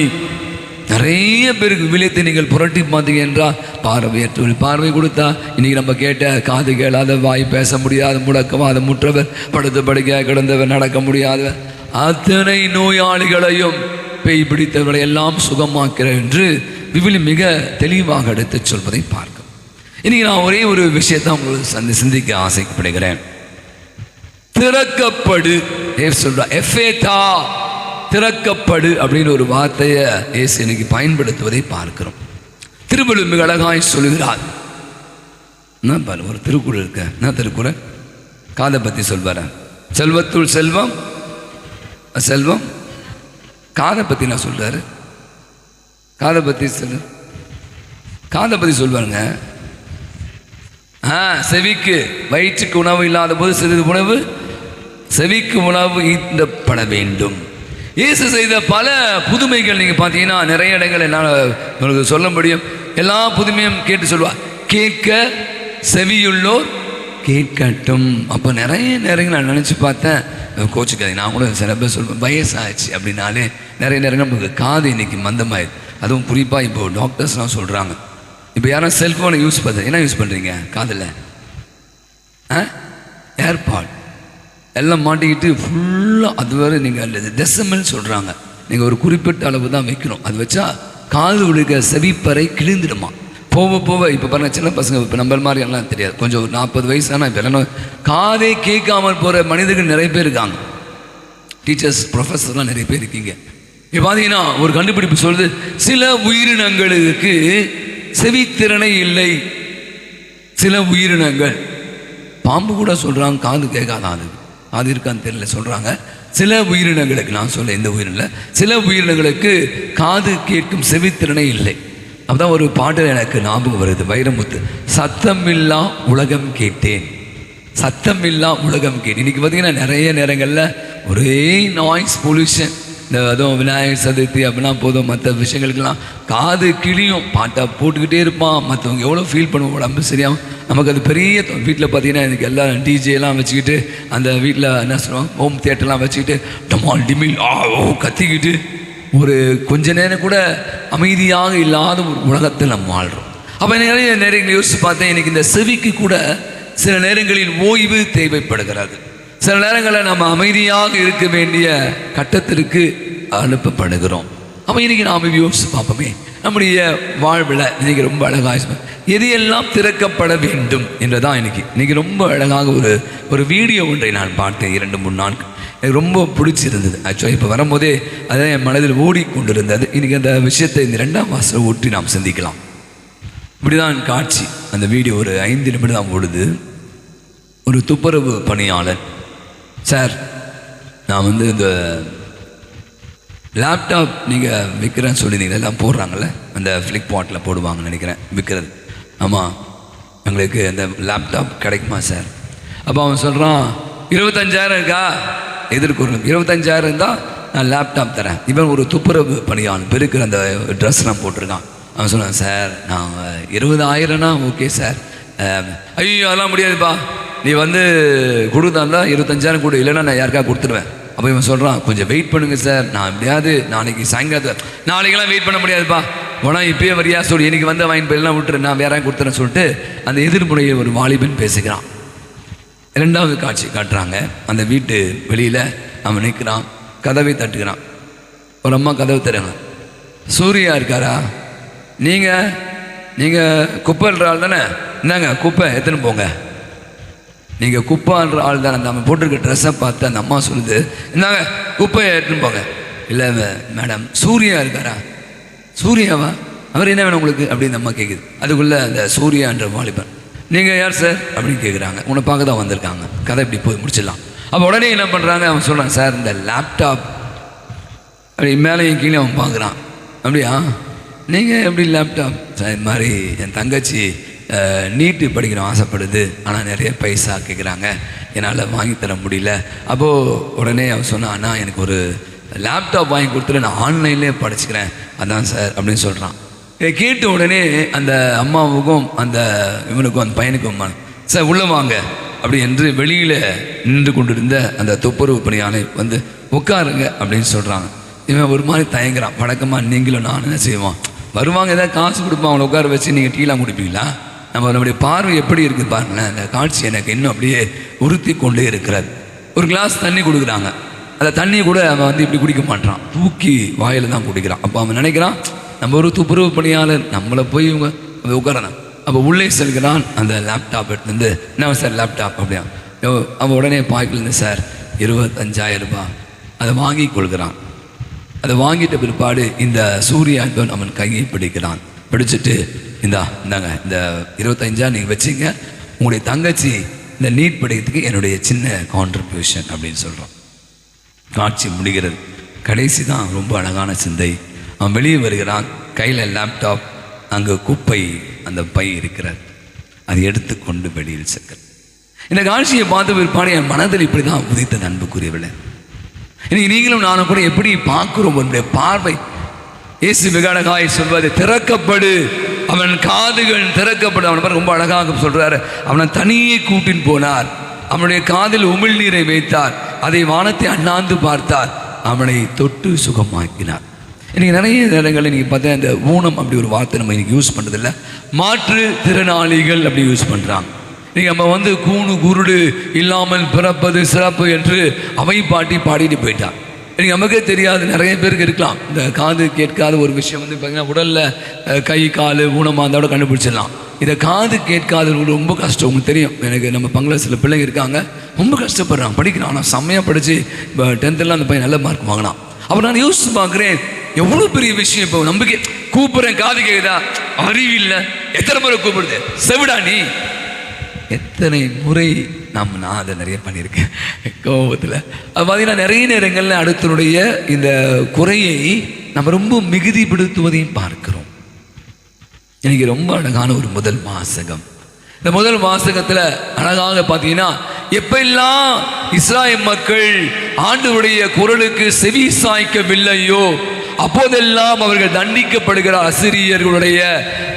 நிறைய பேருக்கு விழித்து நீங்கள் புரட்டி பார்த்தீங்க என்றால், பார்வையற்றவர்கள் பார்வை கொடுத்தா, இன்னைக்கு நம்ம கேட்ட காது கேளாத, வாய் பேச முடியாத, முடக்கவாத, முற்றவர், படுத்து படுக்கையாக கிடந்தவர், நடக்க முடியாதவர், அத்தனை நோயாளிகளையும் பேய் பிடித்தவர்களை எல்லாம் சுகமாக்கிறார் என்று விவிலி மிக தெளிவாக எடுத்து சொல்வதை பார்க்கும். இன்னைக்கு நான் ஒரே ஒரு விஷயத்தை உங்களுக்கு சிந்திக்க ஆசைப்படுகிறேன். திறக்கப்படு சொல்ற எஃபேதா, திறக்கப்படு அப்படின்னு ஒரு வார்த்தையை இயேசு இன்னைக்கு பயன்படுத்துவதை பார்க்கிறோம். திருவள்ளுவர் மிக அழகாய் சொல்லுகிறார். ஒரு திருக்குறள் இருக்க, என்ன திருக்குறள்? காதை பற்றி சொல்வார். செல்வத்துள் செல்வம், செல்வம் காதை பற்றி நான் சொல்றாரு. காதை பற்றி சொல்லு, காதை பற்றி சொல்வாருங்க. செவிக்கு, வயிற்றுக்கு உணவு இல்லாத போது சிறிது உணவு செவிக்கு உணவு ஈட்டப்பட வேண்டும். இயேசு செய்த பல புதுமைகள் நீங்கள் பார்த்தீங்கன்னா நிறைய இடங்கள் என்னால் உங்களுக்கு சொல்ல முடியும். எல்லா புதுமையும் கேட்டு சொல்லுவார். கேட்க செவியுள்ளோர் கேட்கட்டும். அப்போ நிறைய நேரங்கள் நான் நினச்சி பார்த்தேன், கோச்சுக்காது, நான் கூட சில பேர் சொல்வேன், வயசாச்சு அப்படின்னாலே நிறைய நேரங்கள் நமக்கு காது இன்னைக்கு மந்தமாயிடுது. அதுவும் குறிப்பாக இப்போ டாக்டர்ஸ்லாம் சொல்கிறாங்க, இப்போ யாரும் செல்ஃபோனை யூஸ் பண்ணுறது, என்ன யூஸ் பண்ணுறீங்க காதில்? ஏர்பாட். எல்லாம் மாட்டிக்கிட்டு ஃபுல்லாக அது வரை நீங்கள் டெசிமல் சொல்கிறாங்க, நீங்கள் ஒரு குறிப்பிட்ட அளவு தான் வைக்கணும். அது வச்சா காது விழுக செவிப்பறை கிழிந்துடுமா. போக போக இப்போ பாருங்கள், சின்ன பசங்க இப்போ நம்ம மாதிரி எல்லாம் தெரியாது, கொஞ்சம் ஒரு 40 வயசானா இப்போ எல்லாம் காதே கேட்காமல் போகிற மனிதர்கள் நிறைய பேர் இருக்காங்க. டீச்சர்ஸ், ப்ரொஃபஸர்லாம் நிறைய பேர் இருக்கீங்க. இப்போ பார்த்தீங்கன்னா ஒரு கண்டுபிடிப்பு சொல்லுது, சில உயிரினங்களுக்கு செவித்திறனை இல்லை. சில உயிரினங்கள், பாம்பு கூட சொல்கிறாங்க காது கேட்காதான், அது இருக்கான்னு தெரியல சொல்கிறாங்க. சில உயிரினங்களுக்கு, நான் சொல்ல எந்த உயிரினம், சில உயிரினங்களுக்கு காது கேட்கும் செவித்திறனை இல்லை. அப்பதான் ஒரு பாட்டு எனக்கு ஞாபகம் வருது, வைரமுத்து, சத்தமில்லா உலகம் கேட்டேன், சத்தமில்லா உலகம் கேட்டேன். இன்னைக்கு பார்த்தீங்கன்னா நிறைய நேரங்களில் ஒரே நாய்ஸ் பொல்யூஷன். இந்த அதுவும் விநாயகர் சதுர்த்தி அப்படின்னா போதும், மற்ற விஷயங்களுக்கெல்லாம் காது கிளியும், பாட்டை போட்டுக்கிட்டே இருப்பான். மற்றவங்க எவ்வளோ ஃபீல் பண்ணுவோம், உடம்பு சரியாகும். நமக்கு அது பெரிய வீட்டில் பார்த்தீங்கன்னா எனக்கு எல்லாம் டிஜேலாம் வச்சுக்கிட்டு, அந்த வீட்டில் என்ன சொல்லுவாங்க ஹோம் தியேட்டர்லாம் வச்சுக்கிட்டு டமால் டிமில் கத்திக்கிட்டு ஒரு கொஞ்ச நேரம் கூட அமைதியாக இல்லாத ஒரு உலகத்தில் நம்ம வாழ்கிறோம். அப்போ நிறைய நேரங்கள் யோசித்து பார்த்தேன், எனக்கு இந்த செவிக்கு கூட சில நேரங்களில் ஓய்வு தேவைப்படுகிறது. சில நேரங்களில் நம்ம அமைதியாக இருக்க வேண்டிய கட்டத்திற்கு அனுப்பப்படுகிறோம். அப்போ இன்றைக்கி நாம் யோசித்து பார்ப்போமே, நம்முடைய வாழ்வில் இன்றைக்கி ரொம்ப அழகாக எது எல்லாம் திறக்கப்பட வேண்டும் என்றுதான் இன்னைக்கு ரொம்ப அழகாக ஒரு வீடியோ ஒன்றை நான் பார்த்தேன் 2-3 நாட்கள். எனக்கு ரொம்ப பிடிச்சிருந்தது. ஆக்சுவலாக இப்போ வரும்போதே அதை என் மனதில் ஓடிக்கொண்டிருந்தது. இன்றைக்கி அந்த விஷயத்தை இந்த 2ஆம் வாசலை ஒட்டி நாம் சிந்திக்கலாம். இப்படிதான் காட்சி. அந்த வீடியோ ஒரு 5 நிமிடம் தான் ஓடுது. ஒரு துப்புரவு பணியாளர், சார் நான் வந்து இந்த லேப்டாப் நீங்கள் விற்கிறேன்னு சொல்லியிருந்தீங்க, எல்லாம் போடுறாங்கள்ல, அந்த ஃப்ளிப்கார்ட்டில் போடுவாங்கன்னு நினைக்கிறேன் விற்கிறது. ஆமாம், எங்களுக்கு அந்த லேப்டாப் கிடைக்குமா சார்? அப்போ அவன் சொல்கிறான், 25,000 இருக்கா? எதிர்க்கு 25,000 இருந்தால் நான் லேப்டாப் தரேன். இவன் ஒரு துப்புரவு பணியாளன், பெருக்கிற அந்த ட்ரெஸ்லாம் போட்டிருக்கான். அவன் சொல்லுவான், சார் நான் 20,000னா ஓகே சார். ஐயோ அதெல்லாம் முடியாதுப்பா, நீ வந்து கொடுத்தாந்தா 25,000 கொடு, இல்லைன்னா நான் யாருக்கா கொடுத்துருவேன். அப்போ இவன் சொல்கிறான், கொஞ்சம் வெயிட் பண்ணுங்கள் சார், நான் எப்படியாவது நாளைக்கு சாயங்காலத்தில், நாளைக்கெல்லாம் வெயிட் பண்ண முடியாதுப்பா, உடனே இப்போயே வரியா சொல்லி எனக்கு வந்து வாங்கி போயெல்லாம் விட்டுரு, நான் வேற கொடுத்துறேன்னு சொல்லிட்டு அந்த எதிர்முறையை ஒரு வாலிபன் பேசுகிறான். 2வது காட்சி காட்டுறாங்க. அந்த வீட்டு வெளியில் அவன் நிற்கிறான், கதவை தட்டுக்கிறான். ஒரு அம்மா கதவை தருங்க, சூர்யா இருக்காரா? நீங்கள் குப்பைன்ற ஆள் தானே, இந்தாங்க குப்பை எடுத்துன்னு போங்க. நீங்கள் குப்பான்ற ஆள் தானே, நம்ம போட்டிருக்க ட்ரெஸ்ஸை பார்த்து அந்த அம்மா சொல்லுது, இந்தாங்க குப்பையை எடுத்துன்னு போங்க. இல்லை மேடம், சூர்யா இருக்காரா? சூர்யாவா? அவர் என்ன வேணும் உங்களுக்கு அப்படின்னு அம்மா கேட்குது. அதுக்குள்ளே அந்த சூர்யான்ற வாலிபன், நீங்கள் யார் சார் அப்படின்னு கேட்குறாங்க. உன்னை பார்க்க தான் வந்திருக்காங்க, கதை இப்படி போய் முடிச்சிடலாம். அப்போ உடனே என்ன பண்ணுறாங்க, அவன் சொல்கிறான், சார் இந்த லேப்டாப் அப்படி மேலேயும் கீழே அவன் பார்க்குறான். அப்படியா, நீங்கள் எப்படி லேப்டாப்? சார் இது மாதிரி என் தங்கச்சி நீட்டு படிக்கணும் ஆசைப்படுது, ஆனால் நிறைய பைசா கேட்குறாங்க, என்னால் வாங்கி தர முடியல. அப்போது உடனே அவன் சொன்னான், அண்ணா எனக்கு ஒரு லேப்டாப் வாங்கி கொடுத்துட்டு நான் ஆன்லைன்லேயே படிச்சுக்கிறேன், அதான் சார் அப்படின்னு சொல்கிறான். கேட்ட உடனே அந்த அம்மாவுக்கும் அந்த இவனுக்கும் அந்த பையனுக்கும், சார் உள்ளே வாங்க அப்படி என்று வெளியில் நின்று கொண்டிருந்த அந்த துப்புரவு பணியாளை வந்து உட்காருங்க அப்படின்னு சொல்கிறாங்க. இவன் ஒரு மாதிரி தயங்குறான். வழக்கமாக நீங்களும் நான் என்ன செய்வான், வருவாங்க ஏதாவது காசு கொடுப்பான், அவனை உட்கார வச்சு நீங்கள் டீலாம் குடிப்பீங்களா? நம்மளுடைய பார்வை எப்படி இருக்குது பாருங்களேன். அந்த காட்சி எனக்கு இன்னும் அப்படியே உறுத்தி கொண்டே இருக்கிறது. ஒரு கிளாஸ் தண்ணி கொடுக்குறாங்க, அந்த தண்ணியை கூட அவன் வந்து இப்படி குடிக்க மாட்டான், தூக்கி வாயில் தான் குடிக்கிறான். அப்போ அவன் நினைக்கிறான், நம்ம ஒரு துப்புரவு பணியாளர், நம்மளை போய் இவங்க உட்காரணும். அப்போ உள்ளே செல்கிறான், அந்த லேப்டாப் எடுத்துருந்து, என்ன சார் லேப்டாப் அப்படியா? அவன் உடனே பாய்க்கிலேருந்து, சார் 25,000 ரூபாய். அதை வாங்கி கொள்கிறான். அதை வாங்கிட்ட பிற்பாடு இந்த சூர்யா என்பவன் அவன் கையை பிடிக்கிறான். பிடிச்சிட்டு, இந்தாங்க இந்த 25,000 நீங்கள் வச்சுங்க, உங்களுடைய தங்கச்சி இந்த நீட் படிக்கிறதுக்கு என்னுடைய சின்ன கான்ட்ரிபியூஷன் அப்படின்னு சொல்கிறான். காட்சி முடிகிறது. கடைசி தான் ரொம்ப அழகான சிந்தை. அவன் வெளியே வருகிறான், கையில் லேப்டாப், அங்கே குப்பை அந்த பை இருக்கிறார், அதை எடுத்துக்கொண்டு வெளியில் செல்கிறார். இந்த காட்சியை பார்த்த பிற்பாடு என் மனதில் இப்படி தான் உதித்த அன்புக்குரியவில்லை. இன்னைக்கு நீங்களும் நானும் கூட எப்படி பார்க்கிறோம், என்னுடைய பார்வை. இயேசு மிக அழகாய் சொல்வது, திறக்கப்படு, அவன் காதுகள் திறக்கப்படு. அவனை ரொம்ப அழகாக சொல்றாரு. அவனை தனியே கூட்டின் போனார், அவனுடைய காதில் உமிழ்நீரை வைத்தார், அதை வானத்தை அண்ணாந்து பார்த்தார், அவனை தொட்டு சுகமாக்கினார். இன்னைக்கு நிறைய நேரங்களில் நீங்கள் பார்த்தா இந்த ஊனம் அப்படி ஒரு வார்த்தை நம்ம இன்னைக்கு யூஸ் பண்ணுறதில்ல, மாற்று திறனாளிகள் அப்படி யூஸ் பண்ணுறாங்க. நீங்க நம்ம வந்து கூணு குருடு இல்லாமல் பிறப்பது சிறப்பு என்று அவை பாட்டி பாடிட்டு போயிட்டான். எனக்கு நமக்கே தெரியாது, நிறைய பேருக்கு இருக்கலாம் இந்த காது கேட்காத ஒரு விஷயம் வந்து பார்த்தீங்கன்னா உடலில் கை கால் ஊனமாக இருந்தால் கண்டுபிடிச்சிடலாம். இதை காது கேட்காதவங்களுக்கு ரொம்ப கஷ்டம். உங்களுக்கு தெரியும், எனக்கு நம்ம பங்கில் சில பிள்ளைங்க இருக்காங்க ரொம்ப கஷ்டப்படுறாங்க, படிக்கிறான். ஆனால் செம்மையாக படித்து இப்போ 10th அந்த பையன் நல்ல மார்க் வாங்கினான். அப்போ நான் யோசிச்சு பார்க்குறேன் எவ்வளோ பெரிய விஷயம். இப்போ நம்பிக்கை கூப்பிட்றேன், காது கேட்குதா, அறிவில்லை, எத்தனை முறை கூப்பிடுது, செவிடா நீ, எத்தனை முறை நான் அதை நிறைய பண்ணியிருக்கேன் கோபத்தில். அது பார்த்தீங்கன்னா நிறைய நேரங்களில் அடுத்தனுடைய இந்த குறையை நம்ம ரொம்ப மிகுதிப்படுத்துவதையும் பார்க்கிறோம். எனக்கு ரொம்ப அழகான ஒரு முதல் வாசகம். இந்த முதல் வாசகத்தில் அழகாக பார்த்தீங்கன்னா எப்பெல்லாம் இஸ்ராயேல் மக்கள் ஆண்டவருடைய குரலுக்கு செவி சாய்க்கவில்லையோ அப்போதெல்லாம் அவர்கள் தண்டிக்கப்படுகிற அசிரியர்களுடைய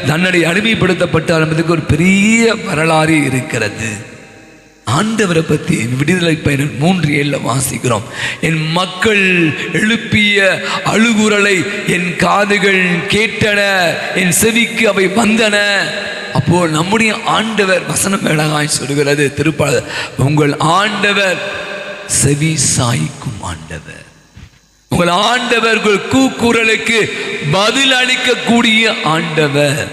தண்டனை அடிமைப்படுத்தப்பட்டார் என்பதுக்கு ஒரு பெரிய வரலாறு இருக்கிறது. ஆண்டவரை பற்றி விடுதலை பயணம் 3:7 வாசிக்கிறோம். என் மக்கள் எழுப்பிய அழுகுரலை என் காதுகள் கேட்டன, என் செவிக்கு அவை வந்தன. அப்போ நம்முடைய ஆண்டவர் வசனம் அழகாய் சொல்கிறது திருப்பாடல், உங்கள் ஆண்டவர் செவி சாய்க்கும் ஆண்டவர், உங்கள் ஆண்டவர் உங்கள் கூக்குரலுக்கு பதில் அளிக்கக்கூடிய ஆண்டவர்.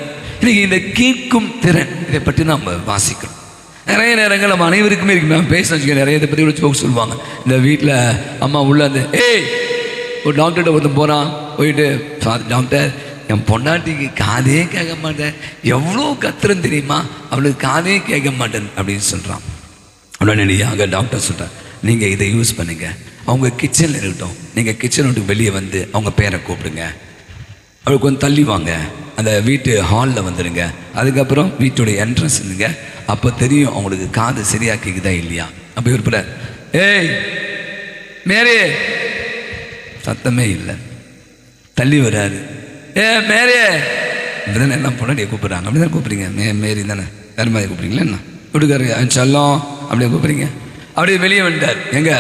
இந்த கேட்கும் திறன் இதை பற்றி நாம் வாசிக்கிறோம். நிறைய நேரங்கள் நம்ம அனைவருக்குமே இருக்கு. நான் பேச வச்சுக்க நிறைய இதை பற்றி போக சொல்லுவாங்க. இந்த வீட்டில் அம்மா உள்ள அந்த ஒரு டாக்டர்கிட்ட ஒருத்தன் போகிறான், போயிட்டு டாக்டர் என் பொண்டாட்டிக்கு காதே கேட்க மாட்டேன், எவ்வளோ கத்துறன்னு தெரியுமா, அவளுக்கு காதே கேட்க மாட்டேன் அப்படின்னு சொல்கிறான். உடனடியாக டாக்டர் சொல்கிறேன், நீங்கள் இதை யூஸ் பண்ணுங்க, அவங்க கிச்சனில் இருக்கட்டும், நீங்கள் கிச்சன் விட்டு வெளியே வந்து அவங்க பேரை கூப்பிடுங்க, அவளுக்கு கொஞ்சம் தள்ளி வாங்க, அந்த வீட்டு ஹாலில் வந்துடுங்க, அதுக்கப்புறம் வீட்டுடைய என்ட்ரன்ஸ் இருந்துங்க, அப்போ தெரியும் அவங்களுக்கு காது சரியாக கேட்குதா இல்லையா. அப்போ ஒரு பிள்ளை மேரே, சத்தமே இல்லை, தள்ளி வராது, மேரே இப்படிதானே எல்லாம் பொண்ணாடியை கூப்பிட்றாங்க, அப்படி தானே கூப்பிட்றீங்க, மேரி தானே வேறு மாதிரி கூப்பிட்றீங்களா என்ன விடுக்காரு செல்லம் அப்படியே கூப்பிட்றீங்க. அப்படியே வெளியே வந்துட்டார், எங்க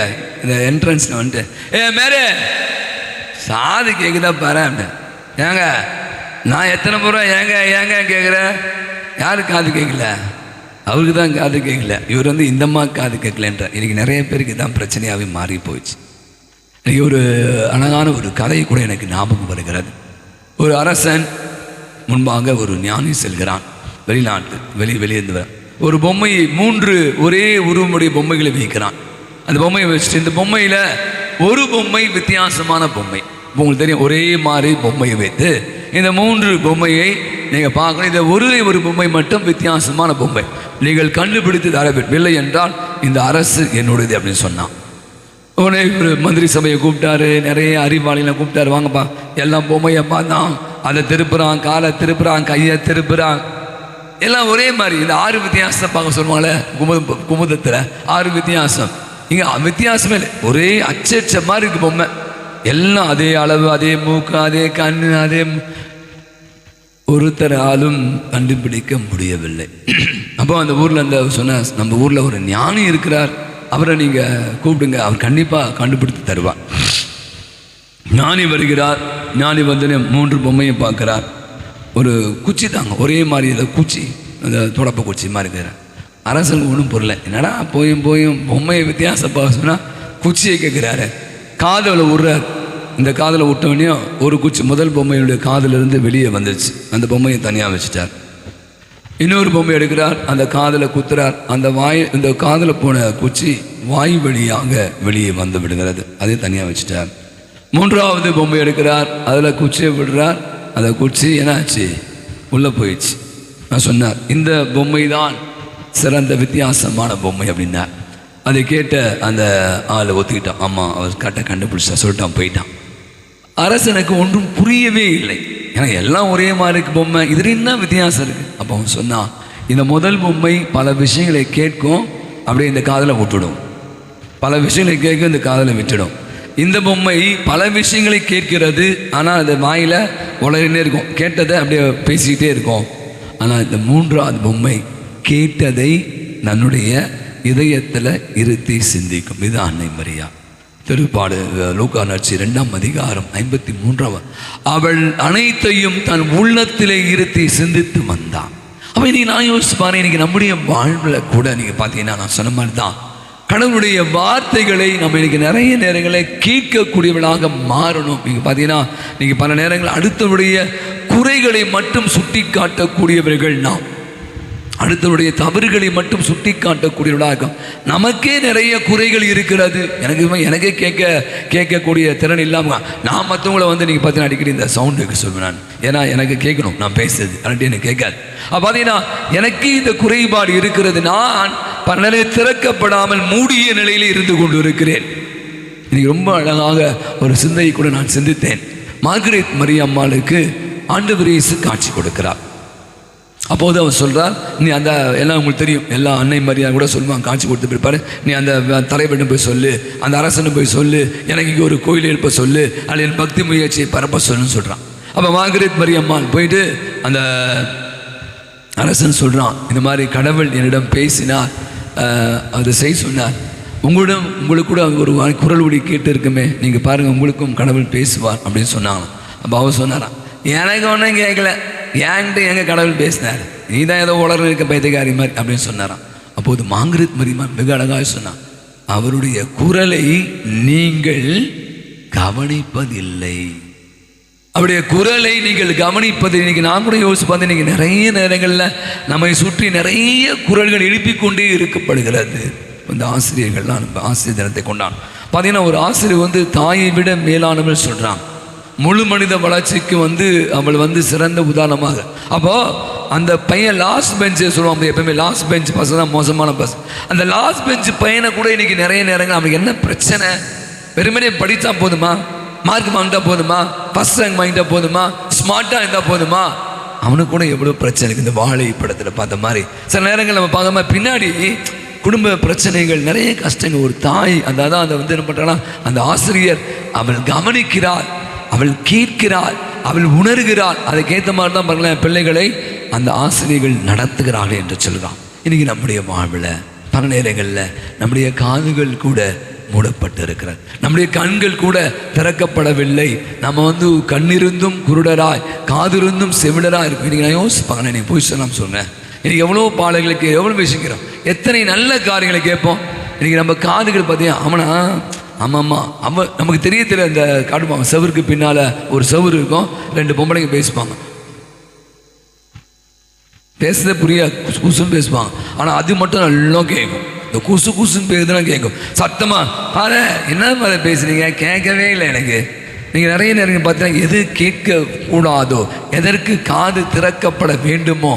இந்த என்ட்ரன்ஸில் வந்துட்டு மேரே சாது கேட்குதா பாரு அப்படின்னு. ஏங்க நான் எத்தனை முறை ஏங்க ஏங்க கேட்குறேன், யாரு காது கேட்கல, அவருக்கு தான் காது கேட்கல, இவர் வந்து இந்தம்மா காது கேட்கலன்ற. இன்னைக்கு நிறைய பேருக்கு தான் பிரச்சனையாகவே மாறி போயிடுச்சு. இன்னைக்கு ஒரு அழகான ஒரு கதை கூட எனக்கு ஞாபகம் வருகிறது. ஒரு அரசன் முன்பாக ஒரு ஞானி செல்கிறான், வெளிநாட்டு வெளியேந்து வர ஒரு பொம்மையை 3 ஒரே உருவமுடைய பொம்மைகளை வைக்கிறான். அந்த பொம்மையை வச்சுட்டு இந்த பொம்மையில் ஒரு பொம்மை வித்தியாசமான பொம்மை, உங்களுக்கு தெரியும், ஒரே மாதிரி பொம்மையை வைத்து இந்த 3 பொம்மையை நீங்கள் பார்க்கணும். இந்த ஒரு பொம்மை மட்டும் வித்தியாசமான பொம்மை, நீங்கள் கண்டுபிடித்து தரவில்லை என்றால் இந்த அரசு என்னுடையது அப்படின்னு சொன்னான். உடனே ஒரு மந்திரி சபையை கூப்பிட்டாரு, நிறைய அறிவாளிகளை கூப்பிட்டாரு, வாங்கப்பா எல்லாம் பொம்மையை பார்த்தான், அதை திருப்புறான், காலை திருப்புறான், கையை திருப்புறான், எல்லாம் ஒரே மாதிரி. இந்த 6 வித்தியாசத்தை பார்க்க சொல்லுவாங்களே குமுதத்தில் 6 வித்தியாசம், இங்கே வித்தியாசமே இல்லை, ஒரே அச்ச மாதிரி இருக்கு பொம்மை, எல்லாம் அதே அளவு, அதே மூக்கு, அதே கண்ணு, அதே ஒருத்தராலும் கண்டுபிடிக்க முடியவில்லை. அப்போ அந்த ஊரில் அந்த சொன்ன, நம்ம ஊரில் ஒரு ஞானி இருக்கிறார், அவரை நீங்கள் கூப்பிடுங்க, அவர் கண்டிப்பாக கண்டுபிடித்து தருவார். ஞானி வருகிறார். ஞானி வந்து 3 பொம்மையை பார்க்குறார். ஒரு குச்சி தாங்க ஒரே மாதிரி, அந்த குச்சி அந்த தொடப்ப குச்சி மாதிரி இருக்கிறார். அரசனுக்கு ஒன்றும் பொருளை, என்னடா போயும் பொம்மையை வித்தியாசப்பா சொன்னால் குச்சியை கேட்குறாரு. காதில் விடுறார். இந்த காதில் விட்டவனையும் ஒரு குச்சி முதல் பொம்மையுடைய காதிலிருந்து வெளியே வந்துடுச்சு, அந்த பொம்மையை தனியாக வச்சுட்டார். இன்னொரு பொம்மை எடுக்கிறார், அந்த காதில் குத்துறார், அந்த இந்த காதில் போன குச்சி வாய் வழியாக வெளியே வந்து விடுகிறது, அதையும் தனியாக வச்சுட்டார். 3வது பொம்மை எடுக்கிறார், அதில் குச்சியை விடுறார், அந்த குச்சி என்னாச்சு, உள்ளே போயிடுச்சு. நான் சொன்னார், இந்த பொம்மை தான் சிறந்த வித்தியாசமான பொம்மை அப்படின்னார். அதை கேட்ட அந்த ஆளை ஒத்துக்கிட்டான், ஆமாம் அவர் கரெக்டாக கண்டுபிடிச்சா சொல்லிட்டான், போயிட்டான். அரசனுக்கு ஒன்றும் புரியவே இல்லை, ஏன்னா எல்லாம் ஒரே மாதிரி இருக்கு பொம்மை, இதில் என்ன வித்தியாசம் இருக்குது. அப்போ அவன் சொன்னான், இந்த முதல் பொம்மை பல விஷயங்களை கேட்கும், அப்படியே இந்த காதில் விட்டுடும், பல விஷயங்களை கேட்கும், இந்த காதில் விட்டுடும். இந்த பொம்மை பல விஷயங்களை கேட்கிறது, ஆனால் அந்த வாயில் உளறினே இருக்கும், கேட்டதை அப்படியே பேசிக்கிட்டே இருக்கும். ஆனால் இந்த 3வது பொம்மை கேட்டதை தன்னுடைய இதயத்தில் இருத்தி சிந்திக்கும். இது அன்னை மரியா. திருப்பாடு லூக்கா நற்செய்தி 2ஆம் அதிகாரம் 53. அவள் அனைத்தையும் தன் உள்ளத்திலே இருத்தி சிந்தித்து வந்தான். அப்போ இன்னைக்கு நான் யோசிச்சு பாருங்க, இன்னைக்கு நம்முடைய வாழ்வில் கூட நீங்கள் பார்த்தீங்கன்னா நான் சொன்ன மாதிரி தான் கடவுளுடைய வார்த்தைகளை நம்ம இன்னைக்கு நிறைய நேரங்களில் கேட்கக்கூடியவர்களாக மாறணும். நீங்கள் பார்த்தீங்கன்னா நீங்கள் பல நேரங்கள் அடுத்தவருடைய குறைகளை மட்டும் சுட்டி காட்டக்கூடியவர்கள் நாம், அடுத்தவருடைய தவறுகளை மட்டும் சுட்டி காட்டக்கூடியவர்களாக. நமக்கே நிறைய குறைகள் இருக்கிறது, எனக்கே கேட்கக்கூடிய திறன் இல்லாமல் நான் மற்றவங்களை வந்து நீங்கள் பார்த்தீங்கன்னா அடிக்கடி இந்த சவுண்டுக்கு சொல்வேன் நான், ஏன்னா எனக்கு கேட்கணும் நான் பேசுறது, கரெக்டாக எனக்கு கேட்காது. பார்த்தீங்கன்னா எனக்கு இந்த குறைபாடு இருக்கிறது, நான் பல நிலையில் திறக்கப்படாமல் மூடிய நிலையில் இருந்து கொண்டு இருக்கிறேன். இன்னைக்கு ரொம்ப அழகாக ஒரு சிந்தையை கூட நான் சிந்தித்தேன். மார்கரெட் மரியம்மாளுக்கு ஆண்டவர் இயேசு காட்சி கொடுக்கிறார். அப்போது அவர் சொல்கிறார், நீ அந்த எல்லாம் உங்களுக்கு தெரியும், எல்லா அன்னை மரியா கூட சொல்லுவாங்க, காட்சி கொடுத்து போயிருப்பாரு, நீ அந்த தலைவர்கிட்ட போய் சொல்லு, அந்த அரசனு போய் சொல்லு, எனக்கு இங்கே ஒரு கோயில் எழுப்ப சொல்லு, அதில் என் பக்தி முயற்சியை பரப்ப சொல்லுன்னு சொல்கிறான். அப்போ மார்கரெட் மரியம்மாள் போயிட்டு அந்த அரசன் சொல்கிறான், இந்த மாதிரி கடவுள் என்னிடம் பேசினார், அதை செய் சொன்னார், உங்களுக்கு கூட ஒரு குரல் ஒலி கேட்டு இருக்குமே, நீங்கள் பாருங்கள் உங்களுக்கும் கடவுள் பேசுவார் அப்படின்னு சொன்னாங்க. அப்போ அவர் சொன்னாராம், எனக்கு ஒன்றும் கேட்கல, ஏன்ட்டு எங்கள் கடவுள் பேசினார், நீ தான் ஏதோ உலகம் இருக்க பைத்தியக்காரி மாதிரி அப்படின்னு சொன்னாராம். அப்போது மார்கரெட் மரியம்மாள் மிக அழகாக சொன்னான், அவருடைய குரலை நீங்கள் கவனிப்பதில்லை, அவருடைய குரலை நீங்கள் கவனிப்பது. இன்னைக்கு நான் கூட யோசிச்சு பார்த்தேன், இன்னைக்கு நிறைய நேரங்களில் நம்மை சுற்றி நிறைய குரல்கள் எழுப்பிக் கொண்டே இருக்கப்படுகிறது. இந்த ஆசிரியர்கள்லாம் ஆசிரியர் தினத்தை கொண்டான் பார்த்தீங்கன்னா, ஒரு ஆசிரியர் வந்து தாயை விட மேலானவள் சொல்கிறான், முழு மனித வளர்ச்சிக்கு வந்து அவள் வந்து சிறந்த உதாரணமாக. அப்போ அந்த பையன் லாஸ்ட் பெஞ்சை சொல்லுவாங்க, எப்பவுமே லாஸ்ட் பெஞ்ச் பசங்க தான் மோசமான பஸ். அந்த லாஸ்ட் பெஞ்ச் பையனை கூட இன்னைக்கு நிறைய நேரங்கள் அவனுக்கு என்ன பிரச்சனை, வெறுமனே படித்தா போதுமா, மார்க் வாங்கிட்டா போதுமா, ஃபர்ஸ்ட் ரேங்க் வாங்கிட்டா போதுமா, ஸ்மார்ட்டாக இருந்தால் போதுமா, அவனுக்கு கூட எவ்வளோ பிரச்சனை இருக்குது. இந்த வாழை படத்தில் பார்த்த மாதிரி சில நேரங்கள் நம்ம பார்த்த மாதிரி பின்னாடி குடும்ப பிரச்சனைகள், நிறைய கஷ்டங்கள். ஒரு தாய் அந்த வந்து என்ன பண்ணுறான்னா, அந்த ஆசிரியர் அவள் கவனிக்கிறாள், அவள் கேட்கிறாள், அவள் உணர்கிறாள், அதுக்கேற்ற மாதிரி தான் பாருங்களேன் பிள்ளைகளை அந்த ஆசிரியர்கள் நடத்துகிறார்கள் என்று சொல்கிறான். இன்றைக்கி நம்முடைய வாழ்வில் பல நேரங்களில் நம்முடைய காதுகள் கூட மூடப்பட்டு இருக்கிறது, நம்முடைய கண்கள் கூட திறக்கப்படவில்லை. நம்ம வந்து கண்ணிருந்தும் குருடராய், காதிருந்தும் செவிடராய் இருக்கும். இன்றைக்கி நான் யோசிப்பாங்க, நீ போய் சொல்லாமல் சொன்னேன், இன்றைக்கி எவ்வளோ பாடல்களுக்கு எவ்வளோ விஷயக்கிறோம், எத்தனை நல்ல காரியங்களை கேட்போம். இன்றைக்கி நம்ம காதுகள் பார்த்தீங்கன்னா அவனா ஆமாம்மா நமக்கு தெரியல, இந்த காட்டுப்பாங்க செவருக்கு பின்னால் ஒரு செவரு இருக்கும், ரெண்டு பொம்பளைங்க பேசுவாங்க, பேசுறதே புரியா, குசு குசுன்னு பேசுவாங்க, ஆனால் அது மட்டும் நல்லா கேட்கும். இந்த குசு குசுன்னு பேசுதான் கேட்கும் சத்தமாக. பாரு என்ன மாதிரி பேசுறீங்க, கேட்கவே இல்லை எனக்கு. நீங்கள் நிறைய நேரம் பார்த்தீங்கன்னா எது கேட்கக்கூடாதோ, எதற்கு காது திறக்கப்பட வேண்டுமோ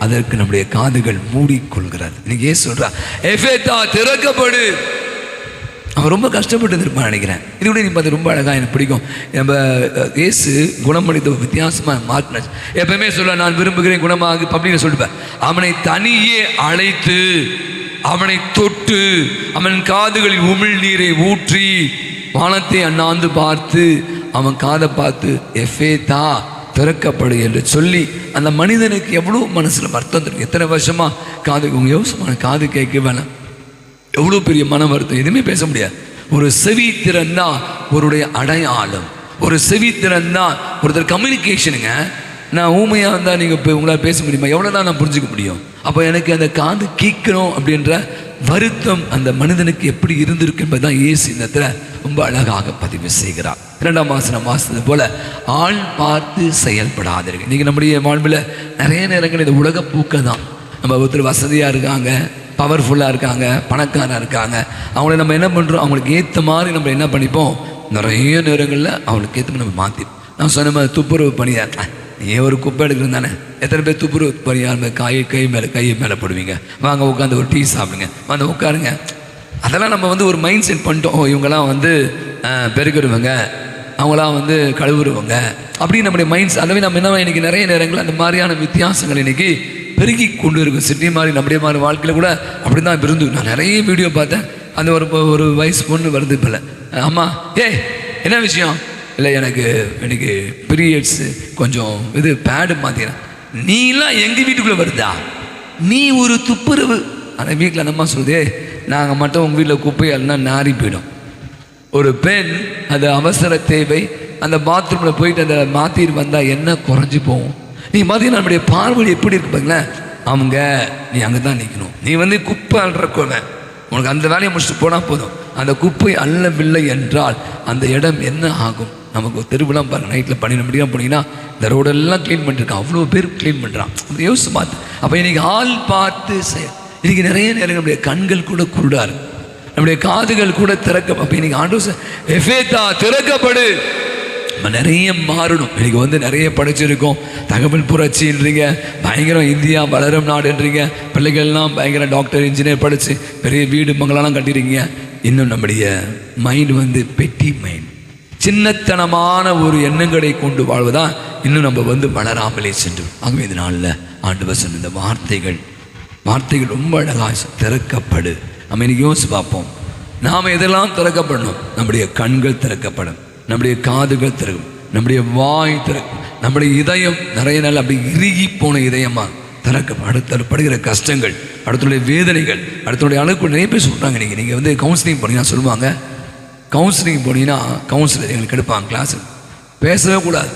அதற்கு நம்முடைய காதுகள் மூடிக்கொள்கிறது. இன்னைக்கு ஏன் சொல்றா, எஃபேத்தா திறக்கப்படு. அவன் ரொம்ப கஷ்டப்பட்டு இருப்பான் நினைக்கிறேன். இது கூட நீ பார்த்து ரொம்ப அழகாக எனக்கு பிடிக்கும். நம்ம இயேசு குணமளித்த வித்தியாசமாக மாற்றினாச்சு. எப்பவுமே சொல்ல, நான் விரும்புகிறேன் குணமாக அப்படின்னு சொல்லிப்பேன். அவனை தனியே அழைத்து, அவனை தொட்டு, அவன் காதுகளில் உமிழ் நீரை ஊற்றி, வானத்தை அண்ணாந்து பார்த்து, அவன் காதை பார்த்து எஃபேத்தா திறக்கப்படு என்று சொல்லி, அந்த மனிதனுக்கு எவ்வளோ மனசில் வருத்தம் இருக்கு. எத்தனை வருஷமா காது யோசமான காது கேட்க வேணாம், எவ்வளோ பெரிய மன வருத்தம், எதுவுமே பேச முடியாது. ஒரு செவி திறன்னா ஒருடைய அடையாளம், ஒரு செவி திறன்னா ஒருத்தர் கம்யூனிகேஷனுங்க. நான் ஊமையாக இருந்தால் நீங்கள் இப்போ உங்களால் பேச முடியுமா, எவ்வளோ தான் நான் புரிஞ்சுக்க முடியும். அப்போ எனக்கு அந்த காது கேட்கணும் அப்படின்ற வருத்தம் அந்த மனிதனுக்கு எப்படி இருந்திருக்கு என்பதுதான் இயேசு இந்த இடத்துல ரொம்ப அழகாக பதிவு செய்கிறார். 2ஆம் வசனம் வாசித்தது போல, ஆள் பார்த்து செயல்படாதீர்கள். இன்றைக்கி நம்முடைய வாழ்வில் நிறைய நேரங்கள் இந்த உலக பூக்க தான். நம்ம ஒருத்தர் வசதியாக இருக்காங்க, பவர்ஃபுல்லாக இருக்காங்க, பணக்காராக இருக்காங்க, அவங்கள நம்ம என்ன பண்ணுறோம், அவங்களுக்கு ஏற்ற மாதிரி நம்ம என்ன பண்ணிப்போம், நிறைய நேரங்களில் அவங்களுக்கு ஏற்ற மாதிரி நம்ம மாற்றிப்போம். நான் சொன்ன மாதிரி துப்புரவு பணியார், நீ ஒரு குப்பை எடுக்கிறது தானே, எத்தனை பேர் துப்புரவு பணியார் கை மேலே போடுவீங்க, வாங்க உட்காந்து ஒரு டீ சாப்பிடுங்க, வந்து உட்காருங்க. அதெல்லாம் நம்ம வந்து ஒரு மைண்ட் செட் பண்ணிட்டோம், இவங்கெல்லாம் வந்து பெருக்கிடுவாங்க, அவங்களாம் வந்து கழுவுருவாங்க அப்படின்னு நம்முடைய மைண்ட்ஸ். அதவே நம்ம என்ன இன்றைக்கி நிறைய நேரங்கள் அந்த மாதிரியான வித்தியாசங்கள் இன்றைக்கி பெருகி கொண்டு இருக்கும். சிட்டி மாதிரி நம்முடைய மாதிரி வாழ்க்கையில் கூட அப்படி தான் இருந்து. நான் நிறைய வீடியோ பார்த்தேன், அந்த ஒரு வயசு பொண்ணு வருது இப்போ, அம்மா என்ன விஷயம், இல்லை எனக்கு பீரியட்ஸு கொஞ்சம் இது பேடு மாற்றினேன். நீலாம் எங்கள் வீட்டுக்குள்ளே வருதா, நீ ஒரு துப்புரவு. அந்த வீட்டில் நம்ம சொல்லுதே, நாங்கள் மட்டும் உங்கள் வீட்டில் குப்பையெல்லாம் நாரி போயிடும். ஒரு பெண் அது அவசர தேவை, அந்த பாத்ரூமில் போயிட்டு அந்த மாற்றிட்டு வந்தால் என்ன குறைஞ்சி போகும். நீங்கள் பார்த்தீங்கன்னா நம்முடைய பார்வை எப்படி இருக்கு பாருங்களேன். அவங்க நீ அங்கே தான் நிற்கணும். நீ வந்து குப்பை அள்ளுறக்கோவன், உனக்கு அந்த வேலையை முடிச்சுட்டு போனால் போதும். அந்த குப்பை அள்ளவில்லை என்றால் அந்த இடம் என்ன ஆகும்? நமக்கு தெருவுலாம் பாருங்கள், நைட்டில் 12 மணிலாம் போனீங்கன்னா இந்த ரோடெல்லாம் க்ளீன் பண்ணிருக்கான், அவ்வளோ பேர் க்ளீன் பண்ணுறான். அப்படி யோசிச்சு பார்த்து அப்போ இன்றைக்கி ஆள் பார்த்து இன்றைக்கி நிறைய நேரம் நம்முடைய கண்கள் கூட குருடாரு, நம்முடைய காதுகள் கூட திறக்க. அப்போ இன்றைக்கி ஆண்டவர் எஃபேத்தா திறக்கப்படு, நம்ம நிறைய மாறணும். இன்றைக்கி வந்து நிறைய படிச்சிருக்கோம், தகவல் புரட்சின்றீங்க, பயங்கரம் இந்தியா வளரும் நாடுன்றீங்க, பிள்ளைகள்லாம் பயங்கர டாக்டர் இன்ஜினியர் படித்து பெரிய வீடு மங்களெல்லாம் கட்டிருக்கீங்க. இன்னும் நம்முடைய மைண்ட் வந்து பெட்டி மைண்ட், சின்னத்தனமான ஒரு எண்ணங்களை கொண்டு வாழ்வதான் இன்னும் நம்ம வந்து வளராமலே சென்று. ஆகவே இந்த நாளில் ஆண்டவர் சொன்ன இந்த வார்த்தைகள் ரொம்ப அழகாக திறக்கப்படு. நம்ம இன்னைக்கு யோசிச்சு பார்ப்போம், நாம் எதெல்லாம் திறக்கப்படணும்? நம்முடைய கண்கள் திறக்கப்படும், நம்முடைய காதுகள் திறக்கும், நம்முடைய வாய் திறக்கும், நம்முடைய இதயம் நிறைய நாள் அப்படி இறுகி போன இதயமாக திறக்கும். அடுத்தடுப்படுகிற கஷ்டங்கள், அடுத்துடைய வேதனைகள், அடுத்துடைய அளவுக்கு நிறைய பேர் சொல்கிறாங்க. நீங்கள் வந்து கவுன்சிலிங் போனீங்கன்னா சொல்லுவாங்க, கவுன்சிலிங் போனீங்கன்னா கவுன்சிலர் எங்களுக்கு எடுப்பாங்க கிளாஸு, பேசவே கூடாது.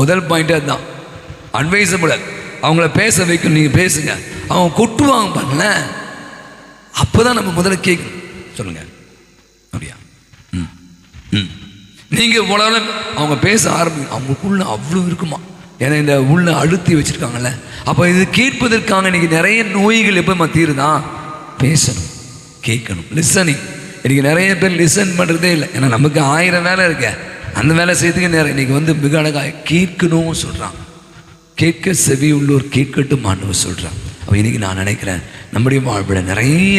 முதல் பாயிண்ட்டே அதுதான், அட்வைஸபிள். அவங்கள பேச வைக்கணும், நீங்கள் பேசுங்க. அவங்க கொட்டுவாங்க பாருங்களேன், அப்போ தான் நம்ம முதல்ல கேட்கணும். சொல்லுங்கள் அப்படியா? நீங்கள் உலகம் அவங்க பேச ஆரம்பிக்கும், அவங்களுக்குள்ள அவ்வளோ இருக்குமா, ஏன்னா இந்த உள்ள அழுத்தி வச்சுருக்காங்கல்ல. அப்போ இது கேட்பதற்காக இன்றைக்கி நிறைய நோய்கள் எப்போ தீருதான்? பேசணும், கேட்கணும், லிசனிங். இன்றைக்கி நிறைய பேர் லிசன் பண்ணுறதே இல்லை, ஏன்னா நமக்கு 1000 வேலை இருக்க, அந்த வேலை செய்யறதுக்கு நேரம். இன்றைக்கி வந்து மிக அழகாக கேட்கணும் சொல்கிறான். கேட்க செவி உள்ளோர் கேட்கட்டும் ஆண்டவர் சொல்கிறான். அப்போ இன்றைக்கி நான் நினைக்கிறேன் நம்முடைய வாழ்வில் நிறைய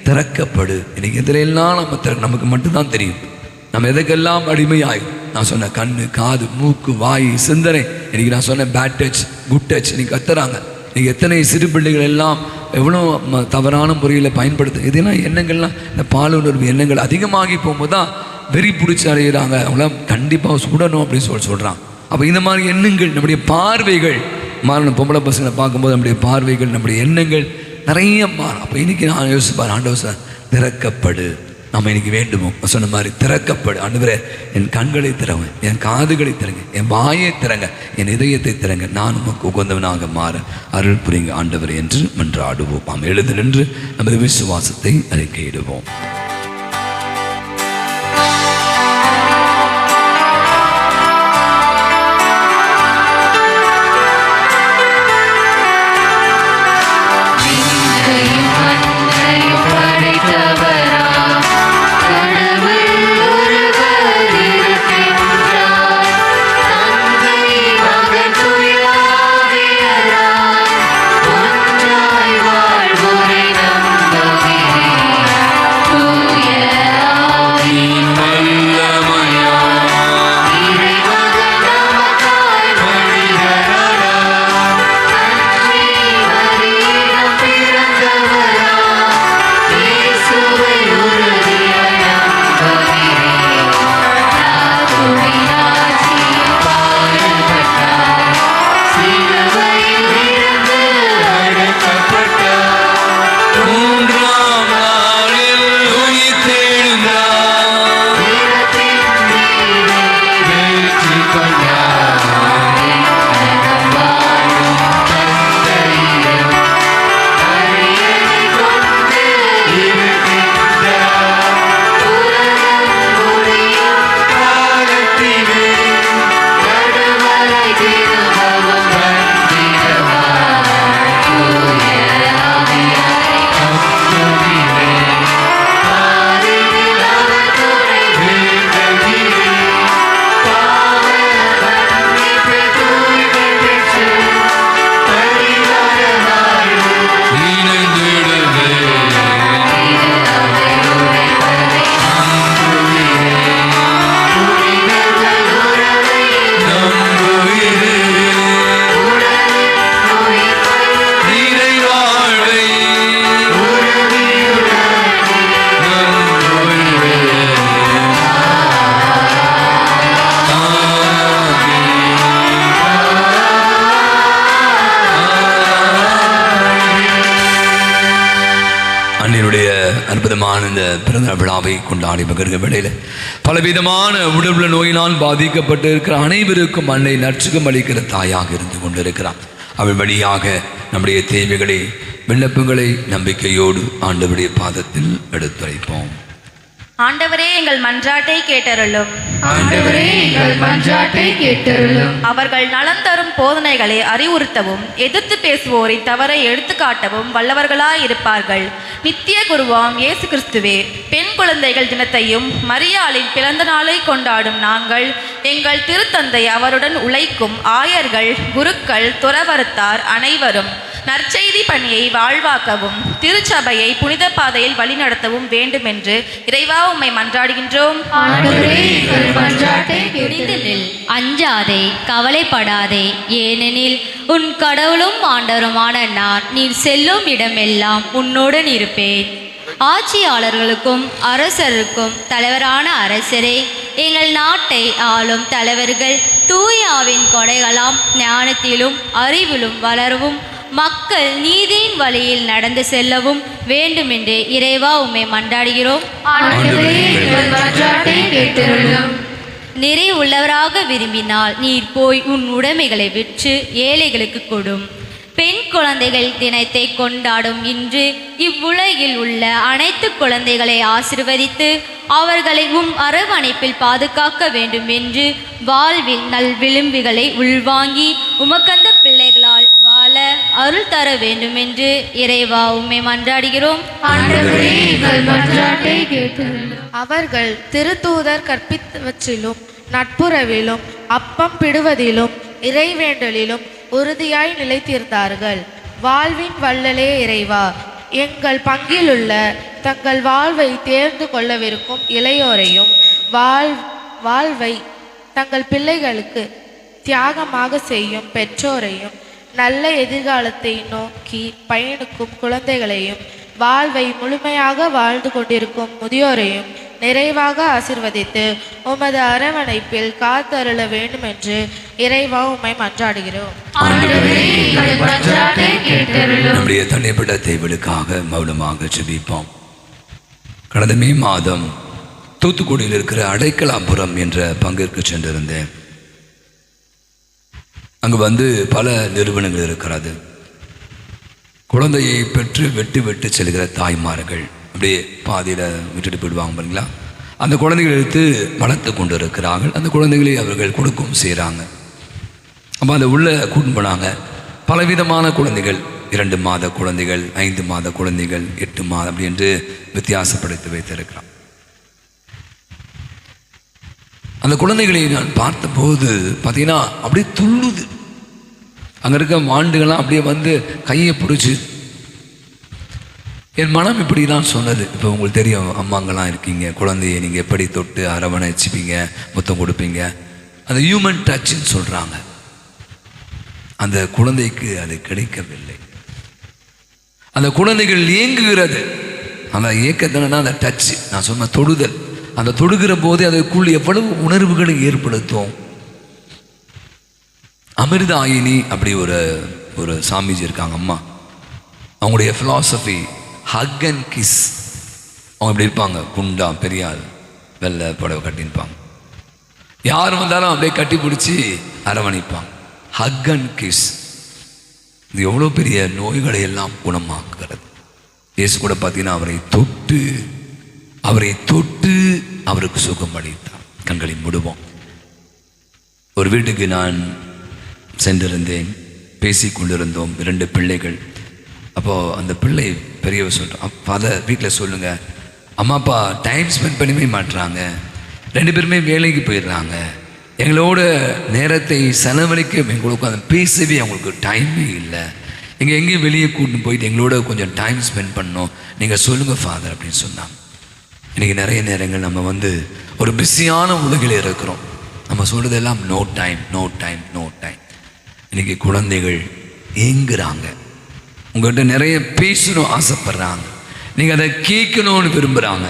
திறக்கப்படு. இன்றைக்கி எதிலெல்லாம் நம்ம நமக்கு மட்டும்தான் தெரியும், நம்ம எதுக்கெல்லாம் அடிமையாகும். நான் சொன்ன கண்ணு, காது, மூக்கு, வாய், சிந்தனை. இன்றைக்கி நான் சொன்ன பேட் டச், குட் டச் இன்றைக்கி கத்துறாங்க. இன்றைக்கி எத்தனை சிறு பிள்ளைகள் எல்லாம் எவ்வளோ தவறான முறையில் பயன்படுத்து. இதெல்லாம் எண்ணங்கள்லாம் இந்த பாலுணர்வு எண்ணங்கள் அதிகமாகி போகும்போது தான் வெறி பிடிச்சி அடைகிறாங்க. அவங்களாம் கண்டிப்பாக சுடணும் அப்படின்னு சொல்கிறான். அப்போ இந்த மாதிரி எண்ணங்கள், நம்முடைய பார்வைகள் மாறணும். பொம்பளை பசங்களை பார்க்கும்போது நம்முடைய பார்வைகள், நம்முடைய எண்ணங்கள் நிறைய மாறும். அப்போ இன்றைக்கி நான் யோசிப்பார், ஆண்டவர் சார் திறக்கப்படு. நம்ம இன்றைக்கி வேண்டுமோ சொன்ன மாதிரி திறக்கப்படு. ஆண்டவரே என் கண்களை திறங்க, என் காதுகளை திறங்க, என் வாயை திறங்க, என் இதயத்தை திறங்க, நான் உமக்கு உகந்தவனாக மாற அருள் புரிங்க ஆண்டவரே என்று மன்றாடுவோம். நாம் எழுந்து நின்று நமது விசுவாசத்தை அறிக்கையிடுவோம். அற்புதமான இந்த பிறந்த விழாவை கொண்டாடி மகிழ்கிற வேளையில் பலவிதமான உடல்நல நோயினால் பாதிக்கப்பட்டு இருக்கிற அனைவருக்கும் அன்னை நற்சுகம் அளிக்கிற தாயாக இருந்து கொண்டிருக்கிறார். அவள் வழியாக நம்முடைய தேவைகளை விண்ணப்பங்களை நம்பிக்கையோடு ஆண்டவருடைய பாதத்தில் எடுத்துரைப்போம். ஆண்டவரே, எங்கள் மன்றாட்டை கேட்டருளும். ஆண்டவரே, எங்கள் மன்றாட்டை கேட்டருளும். அவர்கள் நலம் தரும் போதனைகளை அறிவுறுத்தவும் எதிர்த்து பேசுவோரை தவறை எடுத்துக்காட்டவும் வல்லவர்களாயிருப்பார்கள். நித்திய குருவாம் இயேசு கிறிஸ்துவே, பெண் குழந்தைகள் தினத்தையும் மரியாளின் பிறந்த நாளை கொண்டாடும் நாங்கள், எங்கள் திருத்தந்தை அவருடன் உழைக்கும் ஆயர்கள், குருக்கள், துறவரத்தார் அனைவரும் நற்செய்தி பணியை வாழ்வாக்கவும் திருச்சபையை புனித பாதையில் வழிநடத்தவும் வேண்டுமென்று இறைவா உம்மை மன்றாடுகின்றோம். துணிந்து அஞ்சாதே, கவலைப்படாதே. ஏனெனில் உன் கடவுளும் ஆண்டவருமான நான் நீர் செல்லும் இடமெல்லாம் உன்னுடன் இருப்பேன். ஆட்சியாளர்களுக்கும் அரசருக்கும் தலைவரான அரசரே, எங்கள் நாட்டை ஆளும் தலைவர்கள் தூயாவின் கொடைகளாம் ஞானத்திலும் அறிவிலும் வளரவும் மக்கள் நீதியின் வழியில் நடந்து செல்லவும் வேண்டுமென்று இறைவா உம்மை மன்றாடுகிறோம். நிறை உள்ளவராக விரும்பினால் நீர் போய் உன் உடைமைகளை விற்று ஏழைகளுக்கு கொடும். பெண் குழந்தைகள் தினத்தை கொண்டாடும் இன்று இவ்வுலகில் உள்ள அனைத்து குழந்தைகளை ஆசிர்வதித்து அவர்களை அரவணைப்பில் பாதுகாக்க வேண்டும் என்று வாழ்வில் நல் விளிம்புகளை உள்வாங்கி உமக்கந்த பிள்ளைகளால் வாழ அருள் தர வேண்டும் என்று இறைவா உம்மை மன்றாடுகிறோம். அவர்கள் திருத்தூதர் கற்பித்தவற்றிலும் நட்புறவிலும் அப்பம் பிடுவதிலும் இறைவேண்டலிலும் உறுதியாய் நிலைத்திருந்தார்கள். வாழ்வின் வள்ளலே இறைவா, எங்கள் பங்கிலுள்ள தங்கள் வாழ்வை தேர்ந்து கொள்ளவிருக்கும் இளையோரையும் வாழ்வை தங்கள் பிள்ளைகளுக்கு தியாகமாக செய்யும் பெற்றோரையும் நல்ல எதிர்காலத்தை நோக்கி பயணிக்கும் குழந்தைகளையும் வாழ்வை முழுமையாக வாழ்ந்து கொண்டிருக்கும் முதியோரையும் நிறைவாக ஆசிர்வதித்து உமது அரவணைப்பில் காத்தருள வேண்டும் என்று இறைவா உம்மை மன்றாடுகிறோம். நம்முடைய தனிப்பட்ட தேவைகளுக்காக மௌனமாக ஜெபிப்போம். கடந்த மே மாதம் தூத்துக்குடியில் இருக்கிற அடைக்கலாபுரம் என்ற பங்கிற்கு சென்றிருந்தேன். அங்கு பல நிறுவனங்கள் இருக்கிறது. குழந்தையை பெற்று வெட்டு செல்கிற தாய்மார்கள் அப்படியே பாதியில் விட்டுட்டு போயிடுவாங்க பாருங்களா. அந்த குழந்தைகளை எடுத்து வளர்த்து கொண்டு இருக்கிறார்கள். அந்த குழந்தைகளை அவர்கள் கொடுக்கவும் செய்கிறாங்க. அப்போ அதை உள்ளே கூட்டு போனாங்க. பலவிதமான குழந்தைகள், 2 மாத குழந்தைகள், 5 மாத குழந்தைகள், 8 மாதம் அப்படி என்று வித்தியாசப்படுத்தி வைத்திருக்கிறான். அந்த குழந்தைகளை நான் பார்த்தபோது பார்த்தீங்கன்னா அப்படியே துள்ளுது. அங்கே இருக்க மாண்டுகள்லாம் அப்படியே கையை பிடிச்சி, என் மனம் இப்படி தான் சொன்னது. இப்போ உங்களுக்கு தெரியும், அம்மாங்கெல்லாம் இருக்கீங்க, குழந்தையை நீங்கள் எப்படி தொட்டு அரவணைச்சிப்பீங்க, முத்தம் கொடுப்பீங்க. அந்த ஹியூமன் டச்சுன்னு சொல்கிறாங்க. அந்த குழந்தைக்கு அது கிடைக்கவில்லை. அந்த குழந்தைகள் ஏங்குகிறது. அந்த ஏக்கத்தினா அந்த டச்சு, நான் சொன்ன தொடுதல். அந்த தொடுகிற போது அதுக்குள் எவ்வளவு உணர்வுகளை ஏற்படுத்தும். அமிர்தாயினி அப்படி ஒரு சாமிஜி இருக்காங்க, அம்மா. அவங்களுடைய ஃபிலாசபி ஹக் அண்ட் கிஸ். அவங்க இப்படி இருப்பாங்க, குண்டா பெரியாள், வெள்ளை புடவை கட்டியிருப்பாங்க. யார் வந்தாலும் அப்படியே கட்டி பிடிச்சி அரவணைப்பாங்க. Haq and kiss. இது எவ்வளோ பெரிய நோய்களை எல்லாம் குணமாக்குகிறது. இயேசு கூட பார்த்தீங்கன்னா அவரை தொட்டு அவருக்கு சுகம் அளித்தார். கண்களை மூடுவோம். ஒரு வீட்டுக்கு நான் சென்றிருந்தேன். பேசி கொண்டிருந்தோம், 2 பிள்ளைகள். அப்போது அந்த பிள்ளை பெரியவர் சொல்கிறான், ஃபாதர் வீட்டில் சொல்லுங்கள், அம்மா அப்பா டைம் ஸ்பெண்ட் பண்ணவே மாட்டுறாங்க, 2 பேருமே வேலைக்கு போயிடுறாங்க, எங்களோட நேரத்தை செலவழிக்க எங்களுக்கு அந்த பேசவே அவங்களுக்கு டைமே இல்லை, எங்கேயும் வெளியே கூட்டின்னு போயிட்டு எங்களோட கொஞ்சம் டைம் ஸ்பெண்ட் பண்ணோம், நீங்கள் சொல்லுங்கள் ஃபாதர் அப்படின்னு சொன்னாங்க. இன்றைக்கி நிறைய நேரங்கள் நம்ம ஒரு பிஸியான உலகில் இருக்கிறோம். நம்ம சொல்கிறதெல்லாம் no time no time no time. இன்றைக்கி குழந்தைகள் ஏங்குறாங்க. உங்கள்கிட்ட நிறைய பேசணும் ஆசைப்படுறாங்க, நீங்கள் அதை கேட்கணும்னு விரும்புகிறாங்க.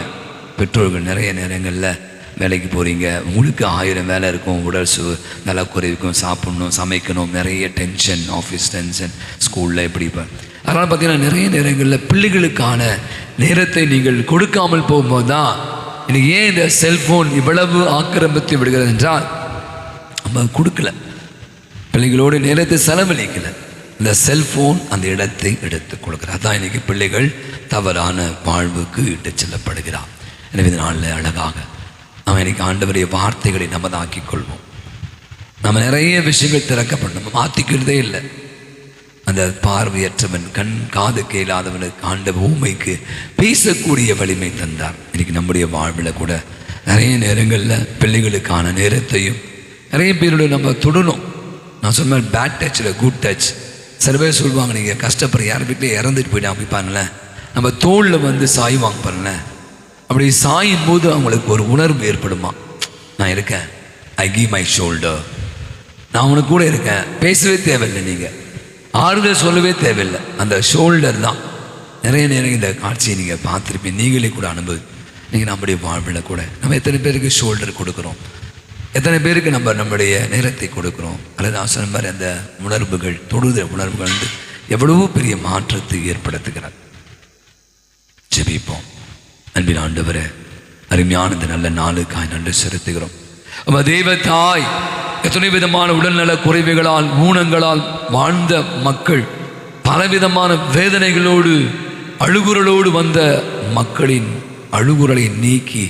பெற்றோர்கள் நிறைய நேரங்களில் வேலைக்கு போகிறீங்க, உங்களுக்கு 1000 வேலை இருக்கும், உடல் நலக்குறைவுக்கும், சாப்பிட்ணும், சமைக்கணும், நிறைய டென்ஷன், ஆஃபீஸ் டென்ஷன், ஸ்கூலில் இப்படி. அதனால் பார்த்தீங்கன்னா நிறைய நேரங்களில் பிள்ளைகளுக்கான நேரத்தை நீங்கள் கொடுக்காமல் போகும்போது தான் இன்றைக்கி ஏன் இந்த செல்ஃபோன் இவ்வளவு ஆக்கிரமித்து விடுகிறது என்றால், நம்ம கொடுக்கல, பிள்ளைகளோடு நேரத்தை செலவழிக்கலை. இந்த செல்போன் அந்த இடத்தை எடுத்துக் கொள்கிறார். அதான் இன்னைக்கு பிள்ளைகள் தவறான வாழ்வுக்கு இட்டு செல்லப்படுகிறார். எனவே இந்த நாளில் அழகாக நம்ம இன்னைக்கு ஆண்டவருடைய வார்த்தைகளை நமதாக்கிக் கொள்வோம். நம்ம நிறைய விஷயங்கள் திறக்கப்படும், நம்ம மாற்றிக்கிறதே இல்லை. அந்த பார்வையற்றவன், கண் காது கேளாதவனுக்கு ஆண்டவர் ஊமைக்கு பேசக்கூடிய வலிமை தந்தார். இன்னைக்கு நம்முடைய வாழ்வில் கூட நிறைய நேரங்களில் பிள்ளைகளுக்கான நேரத்தையும் நிறைய பேரோட நம்ம தொடணும். நான் சொன்ன மாதிரி பேட் டச்சில் குட் டச். சில பேர் சொல்லுவாங்க, நீங்கள் கஷ்டப்படுற யார் வீட்டிலே இறந்துட்டு போயிட்டு அப்படி பாருங்களேன், நம்ம தோளில் வந்து சாய்வாங்க பாருங்களேன். அப்படி சாயும் போது அவங்களுக்கு ஒரு உணர்வு ஏற்படுமா, நான் இருக்கேன், ஐ கிவ் மை ஷோல்டர், நான் உனக்கு கூட இருக்கேன். பேசவே தேவையில்லை, நீங்கள் ஆறுதல் சொல்லவே தேவையில்லை, அந்த ஷோல்டர் தான். நிறைய நேரம் இந்த காட்சியை நீங்கள் பார்த்துருப்பீங்க, நீங்களே கூட அனுபவி. நீங்கள் நம்முடைய வாழ்வில் கூட நம்ம எத்தனை பேருக்கு ஷோல்டர் கொடுக்குறோம், எத்தனை பேருக்கு நம்முடைய நேரத்தை கொடுக்குறோம். அல்லது நான் சொன்ன மாதிரி அந்த உணர்வுகள், தொடுதல் உணர்வுகள் வந்து எவ்வளவோ பெரிய மாற்றத்தை ஏற்படுத்துகிறார். ஜெபிப்போம். அன்பின் ஆண்டவரே, அருமையான இந்த நல்ல நாளுக்காய் நன்றி செலுத்துகிறோம். நம்ம தெய்வ தாய் எத்தனை விதமான உடல்நல குறைவுகளால் ஊனங்களால் வாழ்ந்த மக்கள், பலவிதமான வேதனைகளோடு அழுகுறலோடு வந்த மக்களின் அழுகுறலை நீக்கி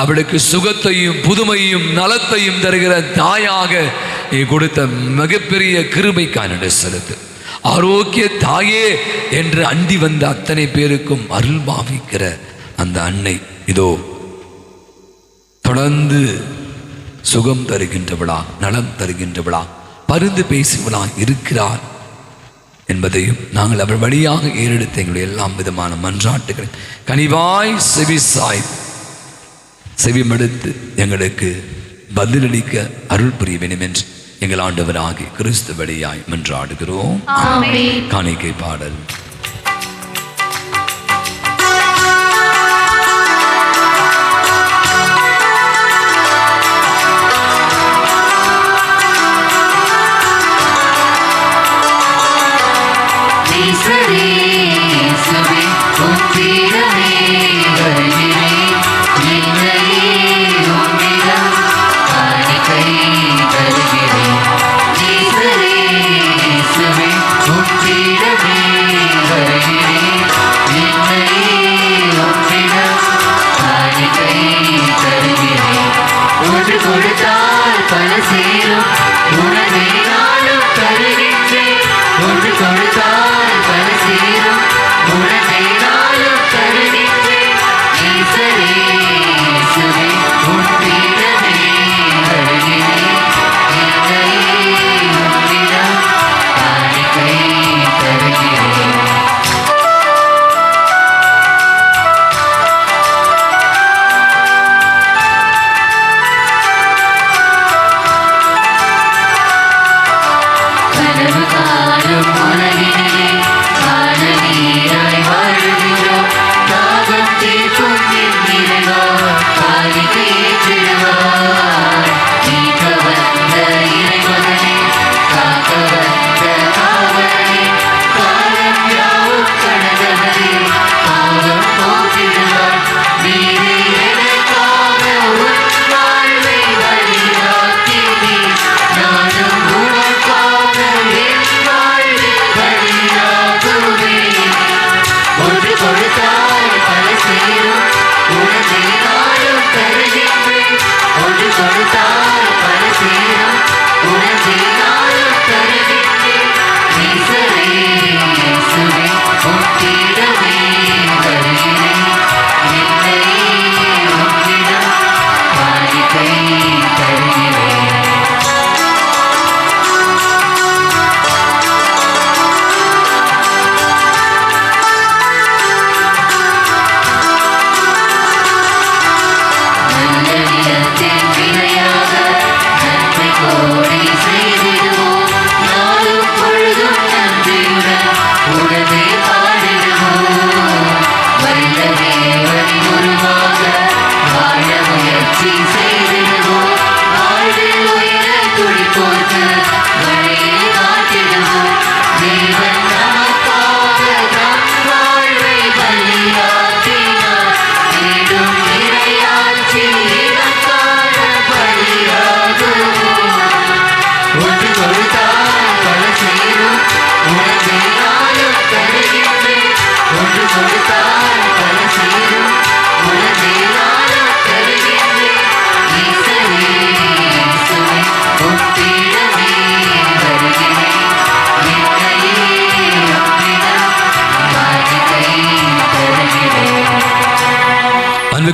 அவளுக்கு சுகத்தையும் புதுமையும் நலத்தையும் தருகிற தாயாக நீ கொடுத்த மிகப்பெரிய கிருபைக்காய் நன்றி செலுத்து. ஆரோக்கிய தாயே என்று அண்டி வந்த அத்தனை பேருக்கும் அருள் பாவிக்கிற அந்த அன்னை இதோ தொடர்ந்து சுகம் தருகின்றவளா, நலம் தருகின்றவளா, பரிந்து பேசுவளா இருக்கிறார் என்பதையும் நாங்கள் அவள் வழியாக ஏறெடுத்த எங்களுடைய எல்லாம் விதமான மன்றாட்டுகளை கனிவாய் செவிமடுத்து எங்களுக்கு பதிலளிக்க அருள் புரிய வேண்டும் என்று எங்கள் ஆண்டவராகிய கிறிஸ்து வழியாய் மன்றாடுகிறோம். காணிக்கை பாடல். உலகிலே காண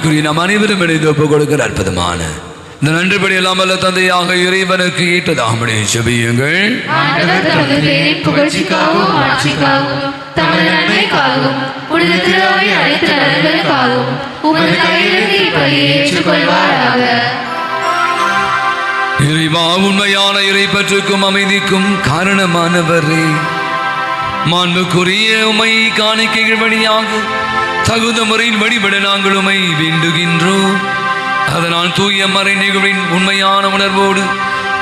ஆவிக்குரிய நாம் அனைவரும் இணைந்து ஒப்புக் கொடுக்கிற அற்புதமான இந்த நன்றிபடி எல்லாம் அல்ல தந்தையாக இறைவனுக்கு ஈட்டதாமனை செபியுங்கள். இறைவா, உண்மையான இறை பற்றுக்கும் அமைதிக்கும் காரணமானவரே, மாண்புக்குரிய உமை காணிக்கைகள் வழியாக தகுந்த முறையில் வழிபட நாங்கள் உமை வேண்டுகின்றோம். அதனால் தூய மறை நிகழ்வின் உண்மையான உணர்வோடு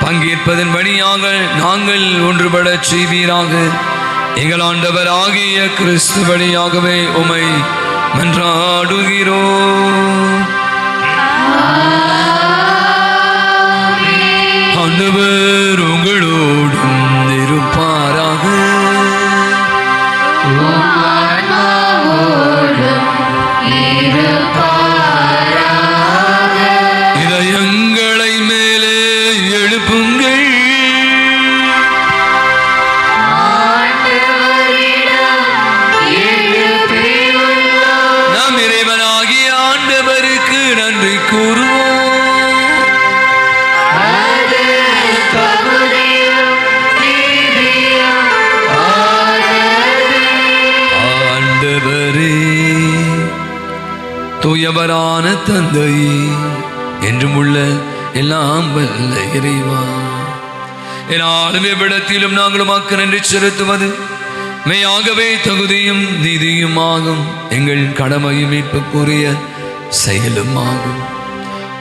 பங்கேற்பதன் வழியாக நாங்கள் ஒன்றுபடச் செய்வீராக. எங்கள் ஆண்டவர் ஆகிய கிறிஸ்து வழியாகவே உமை மன்றாடுகிறோம். ஆண்டவர் உங்களோடும் இருப்பாராக. இதயங்களை மேலே எழுப்புங்கள். நம் இறைவனாகிய ஆண்டவருக்கு நன்றி கூறுவோம். தூயவரான தந்தையே, என்றும் உள்ள எல்லாம் வல்ல இறைவா, என்னாலும் எவ்விடத்திலும் நாங்கள் உமக்கு நன்றி செலுத்துவது மெய்யாகவே தகுதியும் நீதியும் ஆகும். எங்கள் கடமையும் மீட்புக்குரிய செயலும் ஆகும்.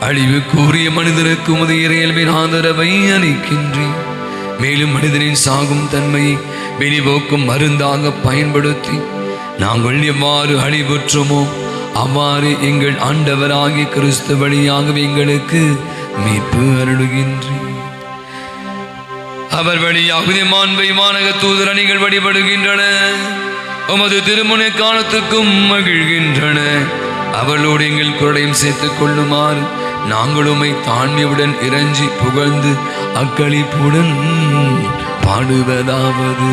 அழிவு கூறிய மனிதனுக்கு உமது இறையல்பின் ஆதரவை அளிக்கின்றேன். மேலும் மனிதனின் சாகும் தன்மையை வெளிபோக்கும் மருந்தாக பயன்படுத்தி நாங்கள் எவ்வாறு அழிவுற்றோமோ அவ்வாறு எங்கள் ஆண்டவராகிய கிறிஸ்து வழியாக எங்களுக்கு மீட்பு அருளுகின்றேன். அவர் வழியாக மாண்பை மாநக தூதர் அணிகள் வழிபடுகின்றன. உமது திருமுனை காலத்துக்கும் மகிழ்கின்றன. அவளோடு எங்கள் குரலையும் சேர்த்துக் கொள்ளுமாறு நாங்கள் உம்மை தாழ்மையுடன் இறைஞ்சி புகழ்ந்து அக்களிப்புடன் பாடுவதாவது.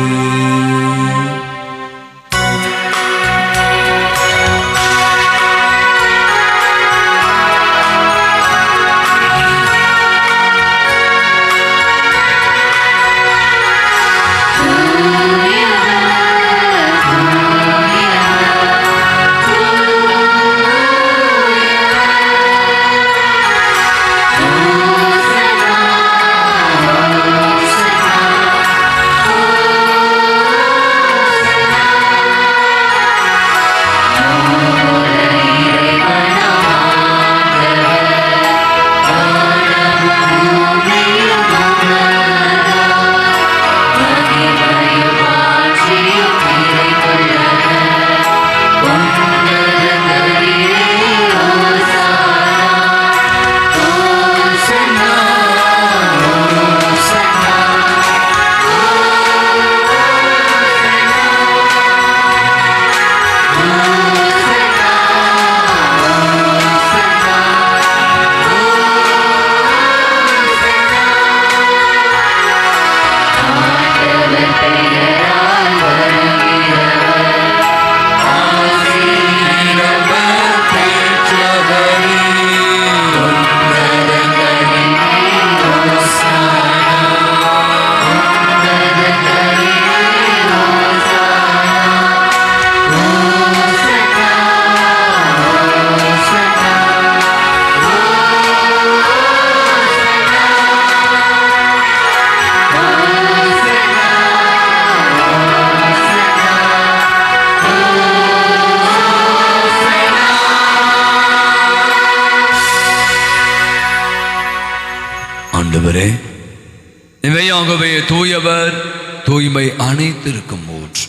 ஆண்டவரே, இவையாகவே தூயவர், தூய்மை அனைத்திற்கும் ஊற்று.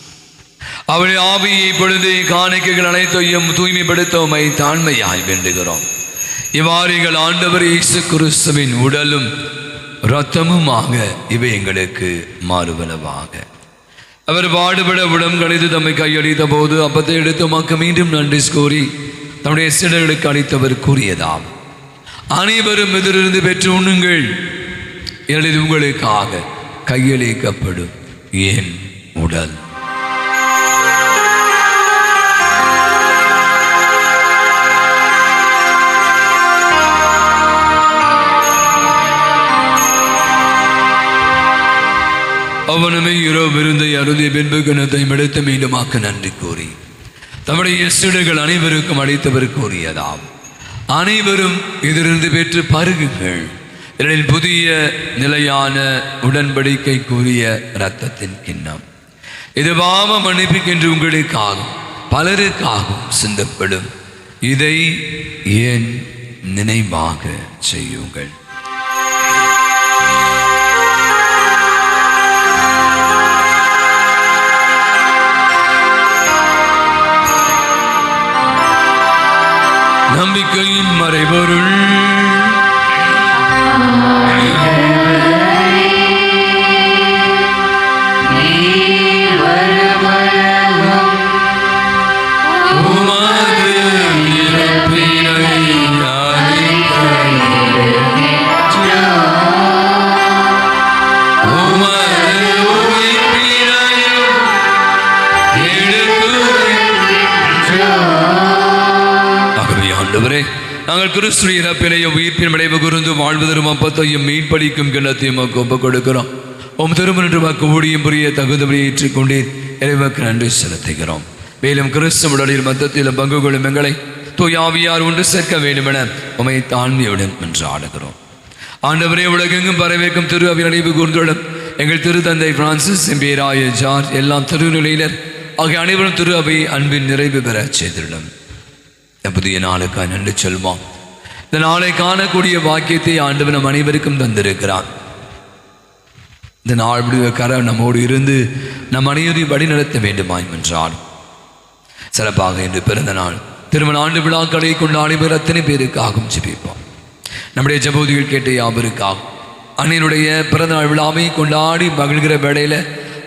அவருடைய ஆவியை பொழுது காணிக்கைகள் அனைத்தையும் தூய்மைப்படுத்தவுமை தாழ்மையாய் வேண்டுகிறோம். இவ்வாறு எங்கள் ஆண்டவர் இயேசு கிறிஸ்துவின் உடலும் இரத்தமுமாக இவை எங்களுக்கு மாறுவனவாக. அவர் பாடுபட உடம் கணித்து தம்மை கையளித்த போது அப்பத்தை எடுத்து உமக்கு மீண்டும் நன்றி கூறி தம்முடைய சீடர்களுக்கு அளித்தவர் கூறியதாம்: அனைவரும் இதிலிருந்து பெற்று உண்ணுங்கள், எனது உங்களுக்காக கையளிக்கப்படும் என் உடல். அவனுமே இரவு விருந்தை அருந்திய பின்பு கிணத்தை எடுத்து மீண்டுமாக்க நன்றி கூறி தம்முடைய சீடர்கள் அனைவருக்கும் அளித்தவர் கூறியதாம், அனைவரும் இதிலிருந்து பெற்று பருகுங்கள். இதில் புதிய நிலையான உடன்படிக்கை கூறிய இரத்தத்தின் கிண்ணம். இது பாவ மன்னிப்புக்கென்று உங்களுக்காகவும் பலருக்காகவும் சிந்தப்படும். இதை ஏன் நினைவாக செய்யுங்கள். நம்பிக்கையின் மறைபொருள். நாங்கள் கிறிஸ்துவின் இறப்பினையும் உயிர்ப்பின் விளைவு கூர்ந்து வாழ்வதரும் அப்பத்தையும் மீன்படிக்கும் கிண்ணத்தையும் ஒப்புக் கொடுக்கிறோம். உம் திருமண வாக்கு ஊழியம் புரிய தகுந்தபடி ஏற்றுக்கொண்டீர். இறைவனுக்கு நன்றி செலுத்துகிறோம். மேலும் கிறிஸ்து உடலில் மத்தத்திலும் பங்கு கொள்ளும் எங்களை தூயாவியார் ஒன்று சேர்க்க வேண்டும் என உமை தாழ்மையுடன் என்று ஆடுகிறோம். ஆண்டவரே, உலகெங்கும் பரவேற்கும் திரு அவை நினைவு கூர்ந்துடன் எங்கள் திருத்தந்தை பிரான்சிஸ், எம்பேராய ஜார்ஜ், எல்லாம் திருநிலையினர் ஆகிய அனைவரும் திரு அவை அன்பின் நிறைவு பெற செய்திடும். புதிய நாளுக்காக நன்றி சொல்வோம். இந்த நாளை காணக்கூடிய வாக்கியத்தை ஆண்டவர் நம் அனைவருக்கும் தந்திருக்கிறார். இந்த நாள் முடிவுக்கார நம்மோடு இருந்து நம் அனைவரையும் வழி நடத்த வேண்டுமாய் என்றார். சிறப்பாக இன்று பிறந்த நாள் திருமண ஆண்டு விழாக்களை கொண்ட அனைவர் அத்தனை பேருக்காகவும் ஜெபிப்போம். நம்முடைய ஜபோதிகள் கேட்ட யாவருக்காகும் அன்னையினுடைய பிறந்த நாள் விழாவை கொண்டாடி மகிழ்கிற வேளையில்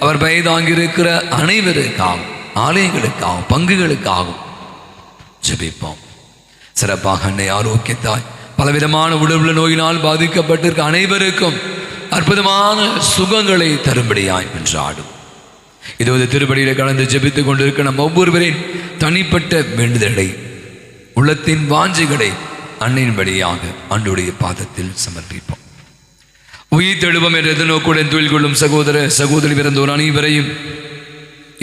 அவர் வயதாங்கியிருக்கிற அனைவருக்காகவும் ஆலயங்களுக்காகவும் பங்குகளுக்காகவும் ஜெபிப்போம். சிறப்பாக அன்னை ஆரோக்கியத்தாய் பலவிதமான உடல்நல நோயினால் பாதிக்கப்பட்டிருக்க அனைவருக்கும் அற்புதமான சுகங்களை தரும்படியாய் என்றாடும். இது திருப்படியில கலந்து ஜெபித்துக் கொண்டிருக்க நம் ஒவ்வொருவரின் தனிப்பட்ட வேண்டுதலை, உள்ளத்தின் வாஞ்சைகளை அன்னையின்படியாக ஆண்டவருடைய பாதத்தில் சமர்ப்பிப்போம். உயிர் தெழுவம் என்ற எதிர்நோக்குடன் தொழில் கொள்ளும் சகோதர சகோதரி பிறந்தோர் அனைவரையும்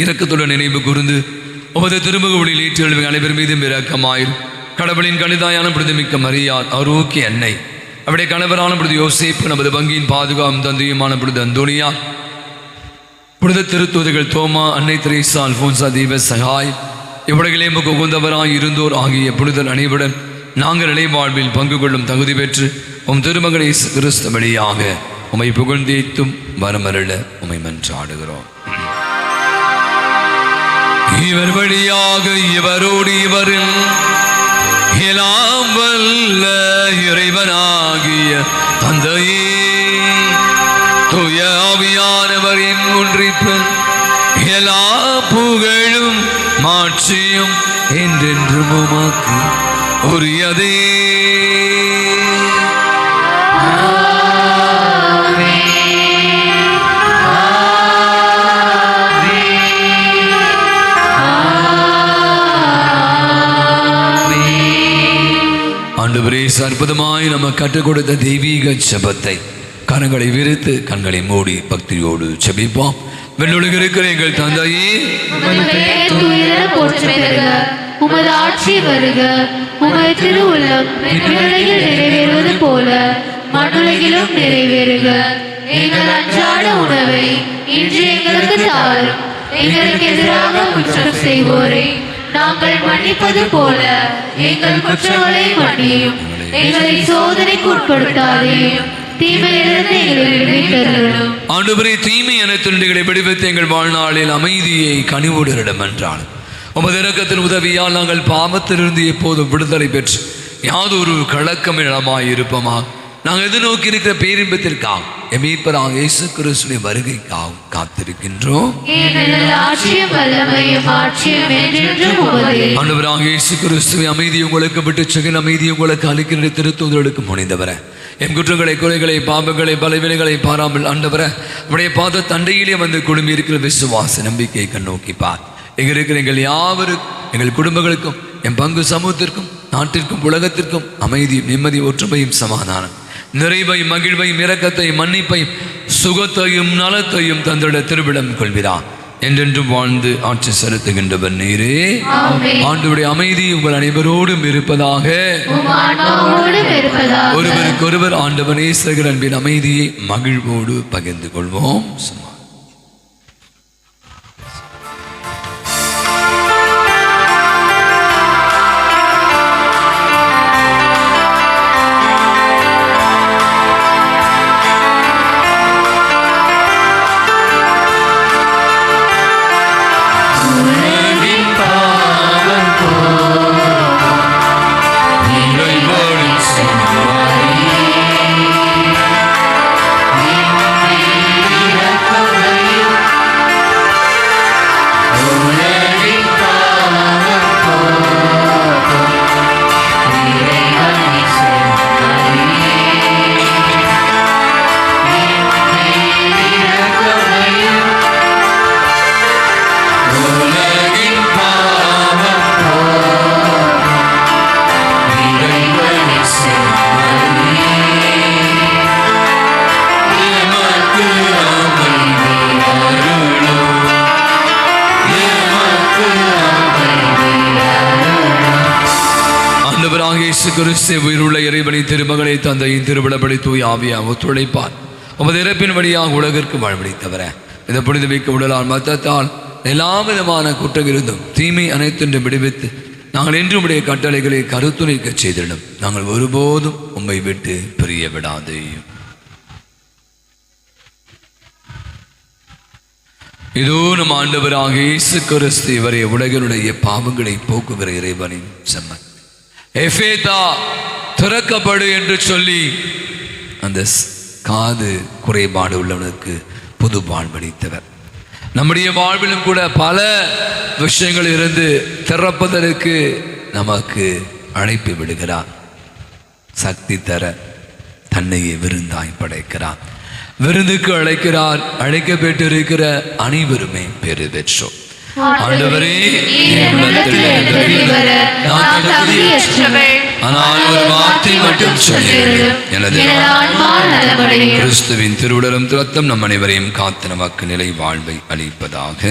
இரக்கத்துடன் நினைவு கூர்ந்து உமது திருமுகவழியில் ஏற்று எழுவி அனைவர் மீதும் இரக்கமாயிரும். கடவுளின் கணிதாயான பிரதிமிக்க மரியாள் ஆரோக்கிய அன்னை, அவருடைய கணவரான பிரதி யோசேப்பு, நமது வங்கியின் பாதுகாப்பும் தந்தையுமான பிரதி அந்தோனியார், புனித திருத்தூதர்கள் தோமா, அன்னை தெரேசா, அல்போன்சா, தீப சகாய், இவ்வுலகிலே உகந்தவராய் இருந்தோர் ஆகிய புனிதர் அனைவருடன் நாங்கள் நிலைவாழ்வில் பங்கு கொள்ளும் தகுதி பெற்று உம் திருமகனை கிறிஸ்து வழியாக உமை புகழ்ந்தேத்தும் வரமருள உமை மன்றாடுகிறோம். இவர் வழியாக இவரோடு இவரில் எல்லாம் வல்ல இறைவனாகிய தந்தையே, தூய ஆவியானவரின் ஒன்றிப்பில் எல்லா புகழும் மாட்சியும் என்றென்றும் உமக்கு உரியதே. ஆண்டவரே, அற்புதமாய் நம்ம கற்றுக் கொடுத்த தெய்வீக ஜெபத்தை கரங்களை விரித்து கண்களை மூடி பக்தியோடு ஜெபிப்போம். வெள்ளுலக இருக்கிற எங்கள் தந்தையே, உமது ஆட்சி வருக, உமது திருவுள்ளம் விண்ணுலகில் நிறைவேறுவது போல மண்ணுலகிலும் நிறைவேறுக. எங்கள் அன்றாட உணவை இன்று எங்களுக்கு தாரும். எங்களுக்கு எதிராக குற்றம் செய்வோரை நாங்கள் மன்னிப்பது போல எங்கள் குற்றங்களை மன்னியும். எங்களை சோதனைக்கு உட்படுத்தாதேயும், தீமையிலிருந்து எங்களை விடுவித்தருளும். ஆண்டவரே, தீமை அனைத்துகளை விடுவித்து எங்கள் வாழ்நாளில் அமைதியை கனிவுடரிடம் என்றால் உமது இரக்கத்தின் உதவியால் நாங்கள் பாவத்திலிருந்து எப்போதும் விடுதலை பெற்று யாதொரு கலக்கமிடமாய் இருப்போமா. நாங்கள் எதிர்நோக்கி இருக்கிற பேரின்பத்திற்காக எமீப்பராக இயேசு கிறிஸ்துவின் வருகைக்காக காத்திருக்கின்றோம். ஆண்டவராக இயேசு கிறிஸ்துவை அமைதி உங்களுக்கு விட்டு செகன் அமைதி உங்களுக்கு அளிக்கின்ற திருத்தூதர்களுக்கு முனைந்தவர என் குற்றங்களை, குறைகளை, பாவங்களை, பலவீனங்களை பாராமல் ஆண்டவர உடைய பாத தண்டையிலே வந்து குடும்பி இருக்கிற விசுவாச நம்பிக்கையை கண்ணோக்கிப்பார். எங்க இருக்கிற எங்கள் யாவருக்கும், எங்கள் குடும்பங்களுக்கும், என் பங்கு சமூகத்திற்கும், நாட்டிற்கும், உலகத்திற்கும் அமைதி, நிம்மதி, ஒற்றுமையும், சமாதானம், நிறைவையும், மகிழ்வையும், இரக்கத்தையும், மன்னிப்பையும், சுகத்தையும் நலத்தையும் தந்திட திருவிடம் கொள்கிறார். என்றென்றும் வாழ்ந்து ஆட்சி செலுத்துகின்றவர் நீரே. ஆண்டவருடைய அமைதி உங்கள் அனைவரோடும் இருப்பதாக. ஒருவருக்கொருவர் ஆண்டவர் நேசகர் அன்பின் அமைதியை மகிழ்வோடு பகிர்ந்து கொள்வோம். கிறிஸ்து உயிருள்ள இறைவனை திருமகளை தந்தையின் திருவிழப்படி தூய் ஆவியாக ஒத்துழைப்பார். உமது இறப்பின் வழியாக உலகிற்கு வாழ்வழித்தவர இந்த புனித வைக்க உடலால் மத்தத்தால் எல்லா விதமான குற்றவிருந்தும் தீமை அனைத்தென்றும் விடுவித்து நாங்கள் என்றும் உடைய கட்டளைகளை கருத்துரைக்க செய்திடும். நாங்கள் ஒருபோதும் உம்மை விட்டு பிரிய விடாதே. இதோ நம் ஆண்டவராக இயேசு கிறிஸ்து இவரை உலகினுடைய பாவங்களை போக்குகிற இறைவனின் செம்மன் எஃபேதா திறக்கப்படு என்று சொல்லி அந்த காது குறைபாடு உள்ளவனுக்கு புது வாழ்வளித்தவர். நம்முடைய வாழ்விலும் கூட பல விஷயங்கள் இருந்து திறப்பதற்கு நமக்கு அழைப்பு விடுகிறார். சக்தி தர தன்னையே விருந்தாய் படைக்கிறார். விருந்துக்கு அழைக்கிறார். அழைக்கப்பட்டிருக்கிற அனைவருமே பெரு பெற்றோம். ஆண்டவரே, ஆனால் ஒரு வார்த்தை மட்டும் கிறிஸ்துவின் திருவுடலும் இரத்தம் நம் அனைவரையும் காத்து நமக்கு நிலை வாழ்வை அளிப்பதாக.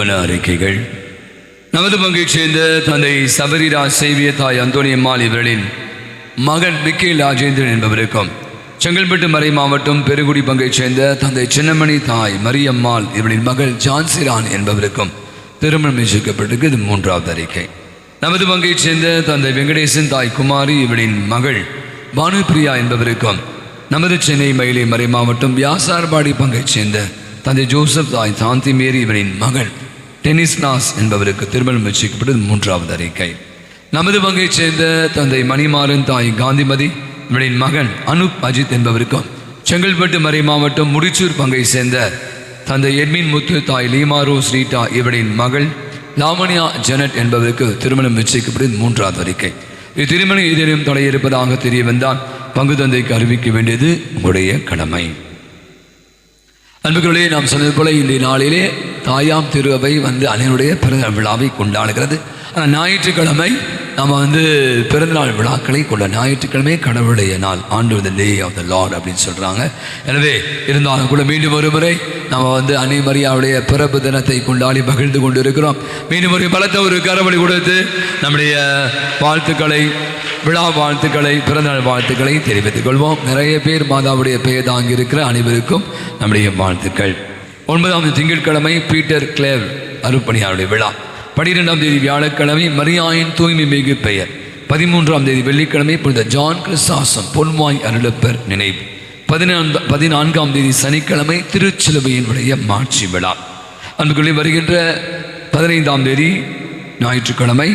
திருமண அறிக்கைகள். நமது பங்கைச் சேர்ந்த தந்தை சபரிரா சேவிய தாய் அந்தோணியம்மாள் இவர்களின் மகன் மிக்கேல் ராஜேந்திரன் என்பவருக்கும், செங்கல்பட்டு மறை மாவட்டம் பெருங்குடி பங்கைச் சேர்ந்த தந்தை சின்னமணி தாய் மரியம்மாள் இவர்களின் மகள் ஜான்சிரான் என்பவருக்கும் திருமணம் நிச்சயிக்கப்பட்டிருக்கு. இது 3வது அறிக்கை. நமது பங்கைச் சேர்ந்த தந்தை வெங்கடேசன் தாய் குமாரி இவரின் மகள் பானுபிரியா என்பவருக்கும், நமது சென்னை மயிலை மறை மாவட்டம் வியாசார்பாடி பங்கைச் சேர்ந்த தந்தை ஜோசப் தாய் சாந்தி மேரி இவரின் மகள் டெனிஸ்நாஸ் என்பவருக்கு திருமணம் நிச்சயிக்கப்பட்டது 3வது அறிக்கை. நமது பங்கைச் சேர்ந்த தந்தை மணிமாறன் தாய் காந்திமதி இவரின் மகன் அனுப் அஜித் என்பவருக்கும், செங்கல்பட்டு மறை மாவட்டம் முடிச்சூர் பங்கை சேர்ந்த தந்தை எட்மின் முத்து தாய் லீமாரோ ஸ்ரீட்டா இவரின் மகள் லாவண்யா ஜெனட் என்பவருக்கு திருமணம் நிச்சயிக்கப்பட்டது 3வது அறிக்கை. இத்திருமணம் ஏதேனும் தடை இருப்பதாக தெரிய வந்தால் பங்கு தந்தைக்கு அறிவிக்க வேண்டியது உங்களுடைய கடமை. அன்புகளே, நாம் சொன்னது போல இன்றைய நாளிலே தாயாம் திரு அவை அனைவருடைய பிறந்த விழாவை கொண்டாடுகிறது. ஆனால் ஞாயிற்றுக்கிழமை நாம் பிறந்தநாள் விழாக்களை கொண்ட ஞாயிற்றுக்கிழமை கடவுளுடைய நாள், ஆண்டவர் த டே ஆஃப் த லார்ட் அப்படின்னு சொல்கிறாங்க. எனவே இருந்தாலும் கூட மீண்டும் ஒரு முறை நம்ம அன்னை மரியாவுடைய பிறப்பு தினத்தை கொண்டாடி மகிழ்ந்து கொண்டு இருக்கிறோம். மீண்டும் ஒரு பலத்த ஒரு கரவழி கொடுத்து நம்முடைய வாழ்த்துக்களை, விழா வாழ்த்துக்களை, பிறந்தநாள் வாழ்த்துக்களை தெரிவித்துக் கொள்வோம். நிறைய பேர் மாதாவுடைய பெயர் தாங்கி இருக்கிற அனைவருக்கும் நம்முடைய வாழ்த்துக்கள். 9ஆம் திங்கட்கிழமை பீட்டர் கிளேவ் அருப்பணியாருடைய விழா. 12ஆம் தேதி வியாழக்கிழமை மரியாயின் தூய்மை மிகு பெயர். 13ஆம் தேதி வெள்ளிக்கிழமை புனித ஜான் கிறிஸ்தாசம் பொன்வாய் அருளப்பர் நினைவு. 14ஆம் தேதி சனிக்கிழமை திருச்சிலுவையினுடைய மாட்சி விழா. அன்புக்குள்ளே வருகின்ற 15ஆம் தேதி ஞாயிற்றுக்கிழமை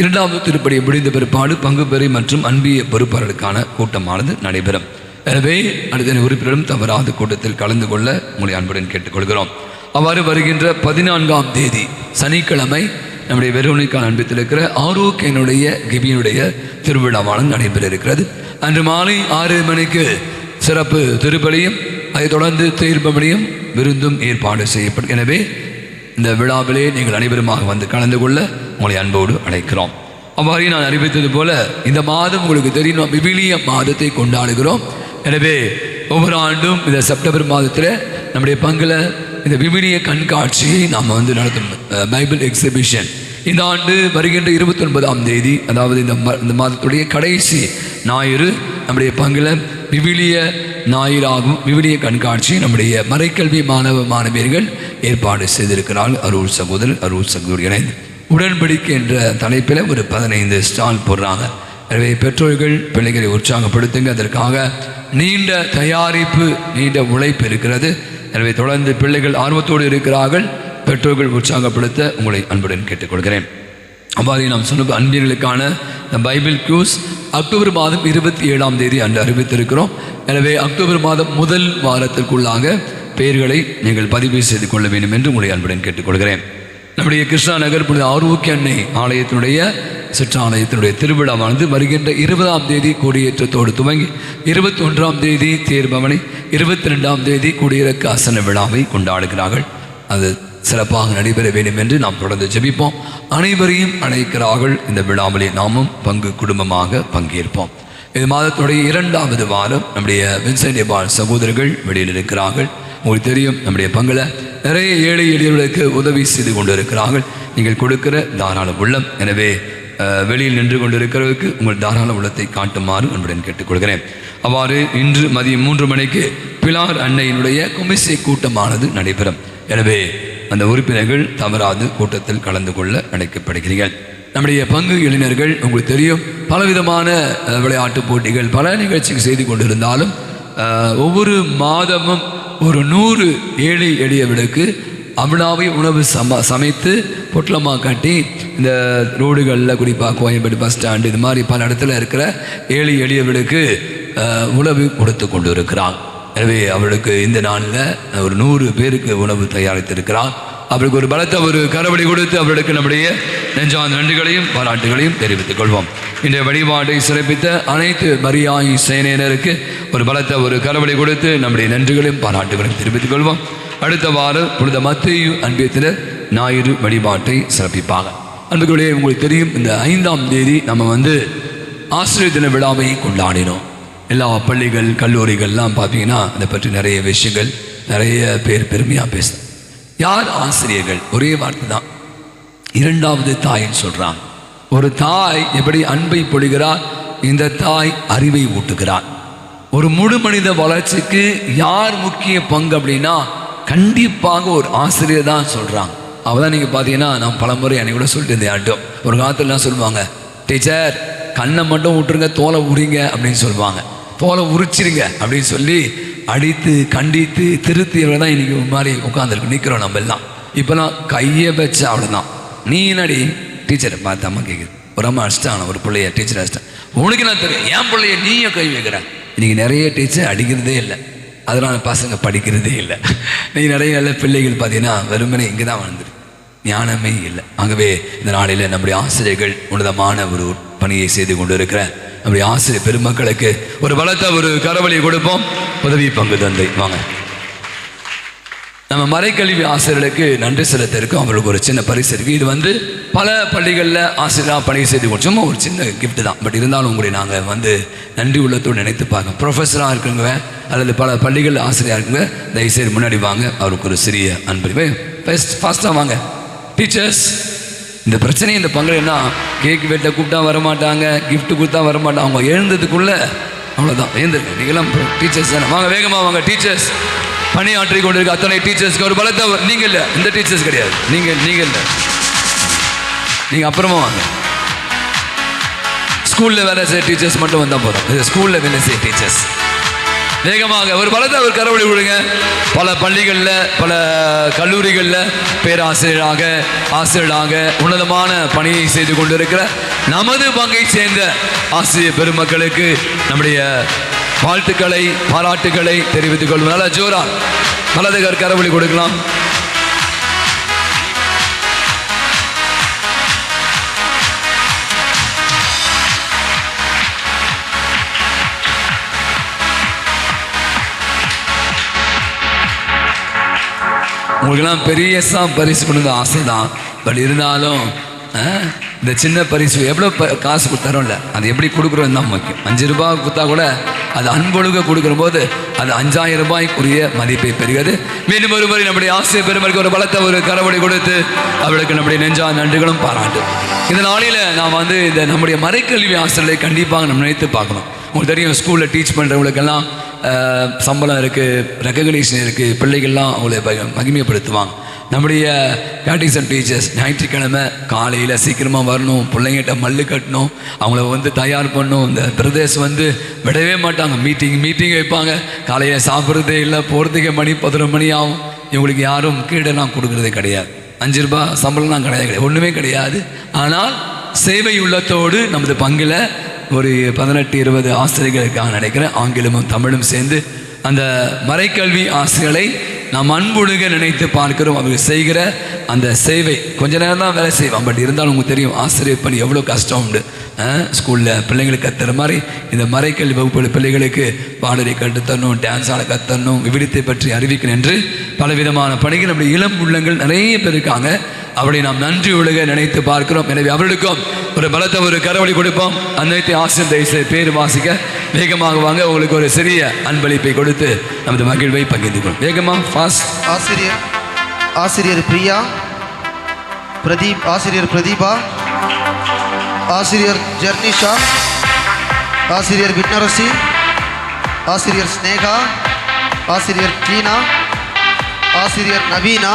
2வது திருப்படியை முடிந்த பிற்பாடு பங்கு பெறை மற்றும் அன்பிய பொறுப்பாளர்களுக்கான கூட்டமானது நடைபெறும். எனவே அடுத்த உறுப்பினரும் தவறாத கூட்டத்தில் கலந்து கொள்ள உங்களை அன்புடன் கேட்டுக்கொள்கிறோம். அவ்வாறு வருகின்ற 14ஆம் தேதி சனிக்கிழமை நம்முடைய வெரோனிக்கான அன்பத்தில் இருக்கிற ஆரோக்கியனுடைய கிபியினுடைய திருவிழாவானது நடைபெற இருக்கிறது. அன்று மாலை 6 மணிக்கு சிறப்பு திருப்பலியும் அதைத் தொடர்ந்து தீர்ப்பபடியும் விருந்தும் ஏற்பாடு செய்யப்படும். எனவே இந்த விழாவிலே நீங்கள் அனைவருமாக கலந்து கொள்ள உங்களை அன்போடு அழைக்கிறோம். அவ்வாறு நான் அறிவித்தது போல இந்த மாதம் உங்களுக்கு தெரியும், விவிலிய மாதத்தை கொண்டாடுகிறோம். எனவே ஒவ்வொரு ஆண்டும் இந்த செப்டம்பர் மாதத்தில் நம்முடைய பங்கில் இந்த விவிலிய கண்காட்சியை நாம் நடத்தும் பைபிள் எக்ஸிபிஷன். இந்த ஆண்டு வருகின்ற 29ஆம் தேதி, அதாவது இந்த மாதத்துடைய கடைசி ஞாயிறு நம்முடைய பங்கில் விவிலிய ஞாயிறாகும் விவிலிய கண்காட்சி நம்முடைய மறைக்கல்வி மாணவ மாணவியர்கள் ஏற்பாடு செய்திருக்கிறார்கள். அருள் சகோதரர் அருள் சகோதரி இணைந்து உடன்படிக்கை என்ற தலைப்பில் ஒரு 15 ஸ்டால் போடுறாங்க. எனவே பெற்றோர்கள் பிள்ளைகளை உற்சாகப்படுத்துங்க. அதற்காக நீண்ட தயாரிப்பு, நீண்ட உழைப்பு இருக்கிறது. எனவே தொடர்ந்து பிள்ளைகள் ஆர்வத்தோடு இருக்கிறார்கள். பெற்றோர்கள் உற்சாகப்படுத்த உங்களை அன்புடன் கேட்டுக்கொள்கிறேன். அவ்வாறு நாம் சொன்ன அன்பியர்களுக்கான இந்த பைபிள் கியூஸ் அக்டோபர் மாதம் 27ஆம் தேதி அன்று அறிவித்திருக்கிறோம். எனவே அக்டோபர் மாதம் முதல் வாரத்திற்குள்ளாக பெயர்களை நீங்கள் பதிவு செய்து கொள்ள வேண்டும் என்று உங்களை அன்புடன் கேட்டுக்கொள்கிறேன். நம்முடைய கிருஷ்ணா நகர் புனித ஆரோக்கிய அன்னை ஆலயத்தினுடைய சிற்றாலயத்தினுடைய திருவிழாவானது வருகின்ற 20ஆம் தேதி கொடியேற்றத்தோடு துவங்கி 21ஆம் தேதி தேர்பவனி, 22ஆம் தேதி குடியிறக்க அசன விழாவை கொண்டாடுகிறார்கள். அது சிறப்பாக நடைபெற வேண்டும் என்று நாம் தொடர்ந்து ஜெபிப்போம். அனைவரையும் அழைக்கிறார்கள். இந்த விழாவிலே நாமும் குடும்பமாக பங்கேற்போம். இது மாதத்துடைய 2வது வாரம் நம்முடைய வின்சென்ட் எபால் சகோதரர்கள் வெளியில் இருக்கிறார்கள். உங்களுக்கு தெரியும், நம்முடைய பங்கில் நிறைய ஏழை எளியவர்களுக்கு உதவி செய்து கொண்டு இருக்கிறார்கள். நீங்கள் கொடுக்கிற தாராள உள்ளம். எனவே வெளியில் நின்று கொண்டிருக்கிறவருக்கு உங்கள் தாராள உள்ளத்தை காட்டுமாறு அன்புடன் கேட்டுக்கொள்கிறேன். அவ்வாறு இன்று மதியம் 3 மணிக்கு பிலார் அன்னையினுடைய குமிசை கூட்டமானது நடைபெறும். எனவே அந்த உறுப்பினர்கள் தவறாது கூட்டத்தில் கலந்து கொள்ள அழைக்கப்படுகிறீர்கள். நம்முடைய பங்கு இளைஞர்கள் உங்களுக்கு தெரியும், பலவிதமான விளையாட்டு போட்டிகள் பல நிகழ்ச்சிகள் செய்து கொண்டிருந்தாலும் ஒவ்வொரு மாதமும் ஒரு 100 ஏழை எளியவர்களுக்கு அவ்வளவு உணவு சமைத்து பொட்டலமாக கட்டி இந்த ரோடுகளில் குறிப்பாக கோயம்பேடு பஸ் ஸ்டாண்டு இது மாதிரி பல இடத்துல இருக்கிற ஏழை எளியவர்களுக்கு உணவு கொடுத்து கொண்டு இருக்கிறார். எனவே அவர்களுக்கு இந்த நாளில் ஒரு 100 பேருக்கு உணவு தயாரித்திருக்கிறார். அவருக்கு ஒரு பலத்த ஒரு கரவழி கொடுத்து அவர்களுக்கு நம்முடைய நெஞ்சார்ந்த நன்றிகளையும் பாராட்டுகளையும் தெரிவித்துக் கொள்வோம். இன்றைய வழிபாட்டை சிறப்பித்த அனைத்து மரியாய் சேனையினருக்கு ஒரு பலத்த ஒரு கரவழி கொடுத்து நம்முடைய நன்றிகளையும் பாராட்டுகளையும் தெரிவித்துக் கொள்வோம். அடுத்த வாரம் புனித மத்தேயு அன்பியத்தில் ஞாயிறு வழிபாட்டை சிறப்பிப்பாங்க. அன்புகளே, உங்களுக்கு தெரியும், இந்த 5ஆம் தேதி நம்ம ஆசிரியர் தின விழாவை கொண்டாடினோம். எல்லா பள்ளிகள் கல்லூரிகள்லாம் பார்த்தீங்கன்னா அதை பற்றி நிறைய விஷயங்கள் நிறைய பேர் பெருமையாக பேச. யார் ஆசிரியர்கள்? ஒரே வார்த்தை தான், இரண்டாவது தாயின்னு சொல்றாங்க. ஒரு தாய் எப்படி அன்பை பொழிகிறார், இந்த தாய் அறிவை ஊட்டுகிறார். ஒரு முழு மனித வளர்ச்சிக்கு யார் முக்கிய பங்கு அப்படின்னா கண்டிப்பாக ஒரு ஆசிரியர் தான் சொல்றாங்க. அவதான் நீங்க பாத்தீங்கன்னா, நான் பலமுறை அன்னைக்கு கூட சொல்லிட்டு இருந்தேன் ஆட்டம். ஒரு காலத்துலலாம் சொல்லுவாங்க, டீச்சர் கண்ணை மட்டும் விட்டுருங்க, தோலை உரிங்க அப்படின்னு சொல்லுவாங்க. தோலை உரிச்சிருங்க அப்படின்னு சொல்லி அடித்து கண்டித்து திருத்தியவரை தான் இன்னைக்கு மாதிரி உட்காந்துருக்கு நிற்கிறோம் நம்ம எல்லாம். இப்போலாம் கையை வச்ச அவ்வளோதான். நீ என்னடி டீச்சரை பார்த்து அம்மா கேட்குது, ஒரு அம்மா அடிச்சிட்டாங்க ஒரு பிள்ளைய, டீச்சர் அடிச்சிட்டேன். உனக்கு நான் தெரியும், என் பிள்ளைய நீயும் கை வைக்கிற. இன்னைக்கு நிறைய டீச்சர் அடிக்கிறதே இல்லை, அதனால பசங்க படிக்கிறதே இல்லை. நீங்கள் நிறைய நல்ல பிள்ளைகள் பார்த்தீங்கன்னா வெறுமனே இங்கே தான் வளர்ந்துருக்கு, ஞானமே இல்லை. ஆகவே இந்த நாளில் நம்முடைய ஆசிரியர்கள் உன்னதமான ஒரு பணியை செய்து கொண்டு இருக்கிற நம்முடைய ஆசிரியர் பெருமக்களுக்கு ஒரு பலத்த ஒரு கரவொலி கொடுப்போம். உதவி பங்கு தந்தை வாங்க. நம்ம மறைக்கல்வி ஆசிரியர்களுக்கு நன்றி செலுத்த இருக்கும். அவங்களுக்கு ஒரு சின்ன பரிசு இருக்குது. இது பல பள்ளிகளில் ஆசிரியராக பணி செய்து கொடுத்தோம், ஒரு சின்ன கிஃப்ட் தான். பட் இருந்தாலும் உங்களை நாங்கள் நன்றி உள்ளத்தோடு நினைத்து பார்க்கோம். ப்ரொஃபஸராக இருக்குங்க அல்லது பல பள்ளிகள் ஆசிரியராக இருக்குங்க, தயவுசெய்து முன்னாடி வாங்க. அவருக்கு ஒரு சிறிய அன்பளிப்பு. ஃபாஸ்ட்டாக வாங்க டீச்சர்ஸ். இந்த பிரச்சனை இந்த பங்கு என்ன, கேக் வெட்ட கூப்பிட்டா வரமாட்டாங்க, கிஃப்ட் கொடுத்தா வரமாட்டாங்க. அவங்க எழுந்ததுக்குள்ளே அவ்வளோதான், எழுந்திருக்க. நீங்களாம் டீச்சர்ஸ் தானே, வாங்க வேகமாக வாங்க. டீச்சர்ஸ் பணியாற்றி கொண்டிருக்க அத்தனை டீச்சர்ஸ்க்கு ஒரு பலத்தை. நீங்கள் இல்லை, இந்த டீச்சர்ஸ் கிடையாது, நீங்கள் இல்லை, நீங்கள் அப்புறமா வாங்க. ஸ்கூலில் வேலை செய்ய டீச்சர்ஸ் மட்டும் வந்தால் போதும். இது ஸ்கூலில் வேலை செய்ய டீச்சர்ஸ் வேகமாக ஒரு பலத்தை ஒரு கரவொலி விடுங்க. பல பள்ளிகளில் பல கல்லூரிகளில் ஆசிரியராக உன்னதமான பணியை செய்து கொண்டிருக்கிற நமது பங்கை சேர்ந்த ஆசிரியர் பெருமக்களுக்கு நம்முடைய வாழ்த்துக்களை பாராட்டுக்களை தெரிவித்துக் கொள்வோம். நல்லா ஜோரா வலது கரவொலி கொடுக்கலாம். உங்களுக்கெல்லாம் பெரிய பரிசு கொடுங்க ஆசை தான். பட் இருந்தாலும் இந்த சின்ன பரிசு எவ்வளோ காசு கொடுத்தாரோம்ல, அது எப்படி கொடுக்குறோம் தான் முக்கியம். 5 ரூபாய் கொடுத்தா கூட அது அன்பொழுக கொடுக்குற போது அது 5000 ரூபாய்க்குரிய மதிப்பை பெறுகிறது. மீண்டும் ஒரு முறை நம்முடைய ஆசிரியர் பெருமருக்கு ஒரு பலத்தை ஒரு கரவொலி கொடுத்து அவளுக்கு நம்முடைய நெஞ்சா நன்றிகளும் பாராட்டு. இந்த நாளில் நாம் இந்த நம்முடைய மறைக்கல்வி ஆசிரியர்களை கண்டிப்பாக நம்ம நினைத்து பார்க்கணும். உங்களுக்கு தெரியும், ஸ்கூலில் டீச் பண்ணுறவங்களுக்கெல்லாம் சம்பளம் இருக்குது, ரெக்கக்னேஷன் இருக்குது, பிள்ளைகள்லாம் அவங்களை மகிமைப்படுத்துவாங்க. நம்முடைய கேட்டிசம் டீச்சர்ஸ் ஞாயிற்றுக்கிழமை காலையில் சீக்கிரமாக வரணும், பிள்ளைங்கிட்ட மல்லு கட்டணும், அவங்கள தயார் பண்ணணும். இந்த பிரதேஷ் விடவே மாட்டாங்க, மீட்டிங் வைப்பாங்க. காலையில் சாப்பிட்றதே இல்லை, போகிறதுக்கே மணி 11 மணி ஆகும். இவங்களுக்கு யாரும் கீழெல்லாம் கொடுக்குறதே கிடையாது, 5 ரூபாய் சம்பளம்லாம் கிடையாது, ஒன்றுமே கிடையாது. ஆனால் சேவை உள்ளத்தோடு நமது பங்கில் ஒரு 18-20 ஆசிரியர்களுக்காக நினைக்கிறேன், ஆங்கிலமும் தமிழும் சேர்ந்து அந்த மறைக்கல்வி ஆசிரியர்களை நாம் அன்புழுக நினைத்து பார்க்கிறோம். அவங்க செய்கிற அந்த சேவை கொஞ்ச நேரம் தான் வேலை செய்வான். பட் இருந்தாலும் உங்களுக்கு தெரியும், ஆசிரியர் பணி எவ்வளோ கஷ்டம் உண்டு. ஸ்கூலில் பிள்ளைங்களுக்கு கற்றுற மாதிரி இந்த மறைக்கல்வி வகுப்புகள் பிள்ளைகளுக்கு பாடலை கற்றுத்தரணும், டான்ஸ் ஆட கற்றுத்தரணும், விவிலியத்தை பற்றி அறிவிக்கணும் என்று பலவிதமான பணிகள் நம்முடைய இளம் உள்ளங்கள் நிறைய பேர் இருக்காங்க. அவரை நாம் நன்றி உலக நினைத்து பார்க்கிறோம். எனவே அவர்களுக்கும் ஒரு பலத்தை ஒரு கரவொலி கொடுப்போம். அனைத்து ஆசிரியர் பேர் வாசிக்க வேகமாக வாங்க. உங்களுக்கு ஒரு சிறிய அன்பளிப்பை கொடுத்து நமது மகிழ்வை பகிர்ந்து கொள்ளும். வேகமாக ஃபாஸ்ட். ஆசிரியர் பிரியா, ஆசிரியர் பிரதீபா, ஆசிரியர் ஜெர்னிஷா, ஆசிரியர் விண்ணரசி, ஆசிரியர் ஸ்னேகா, ஆசிரியர் டீனா, ஆசிரியர் நவீனா,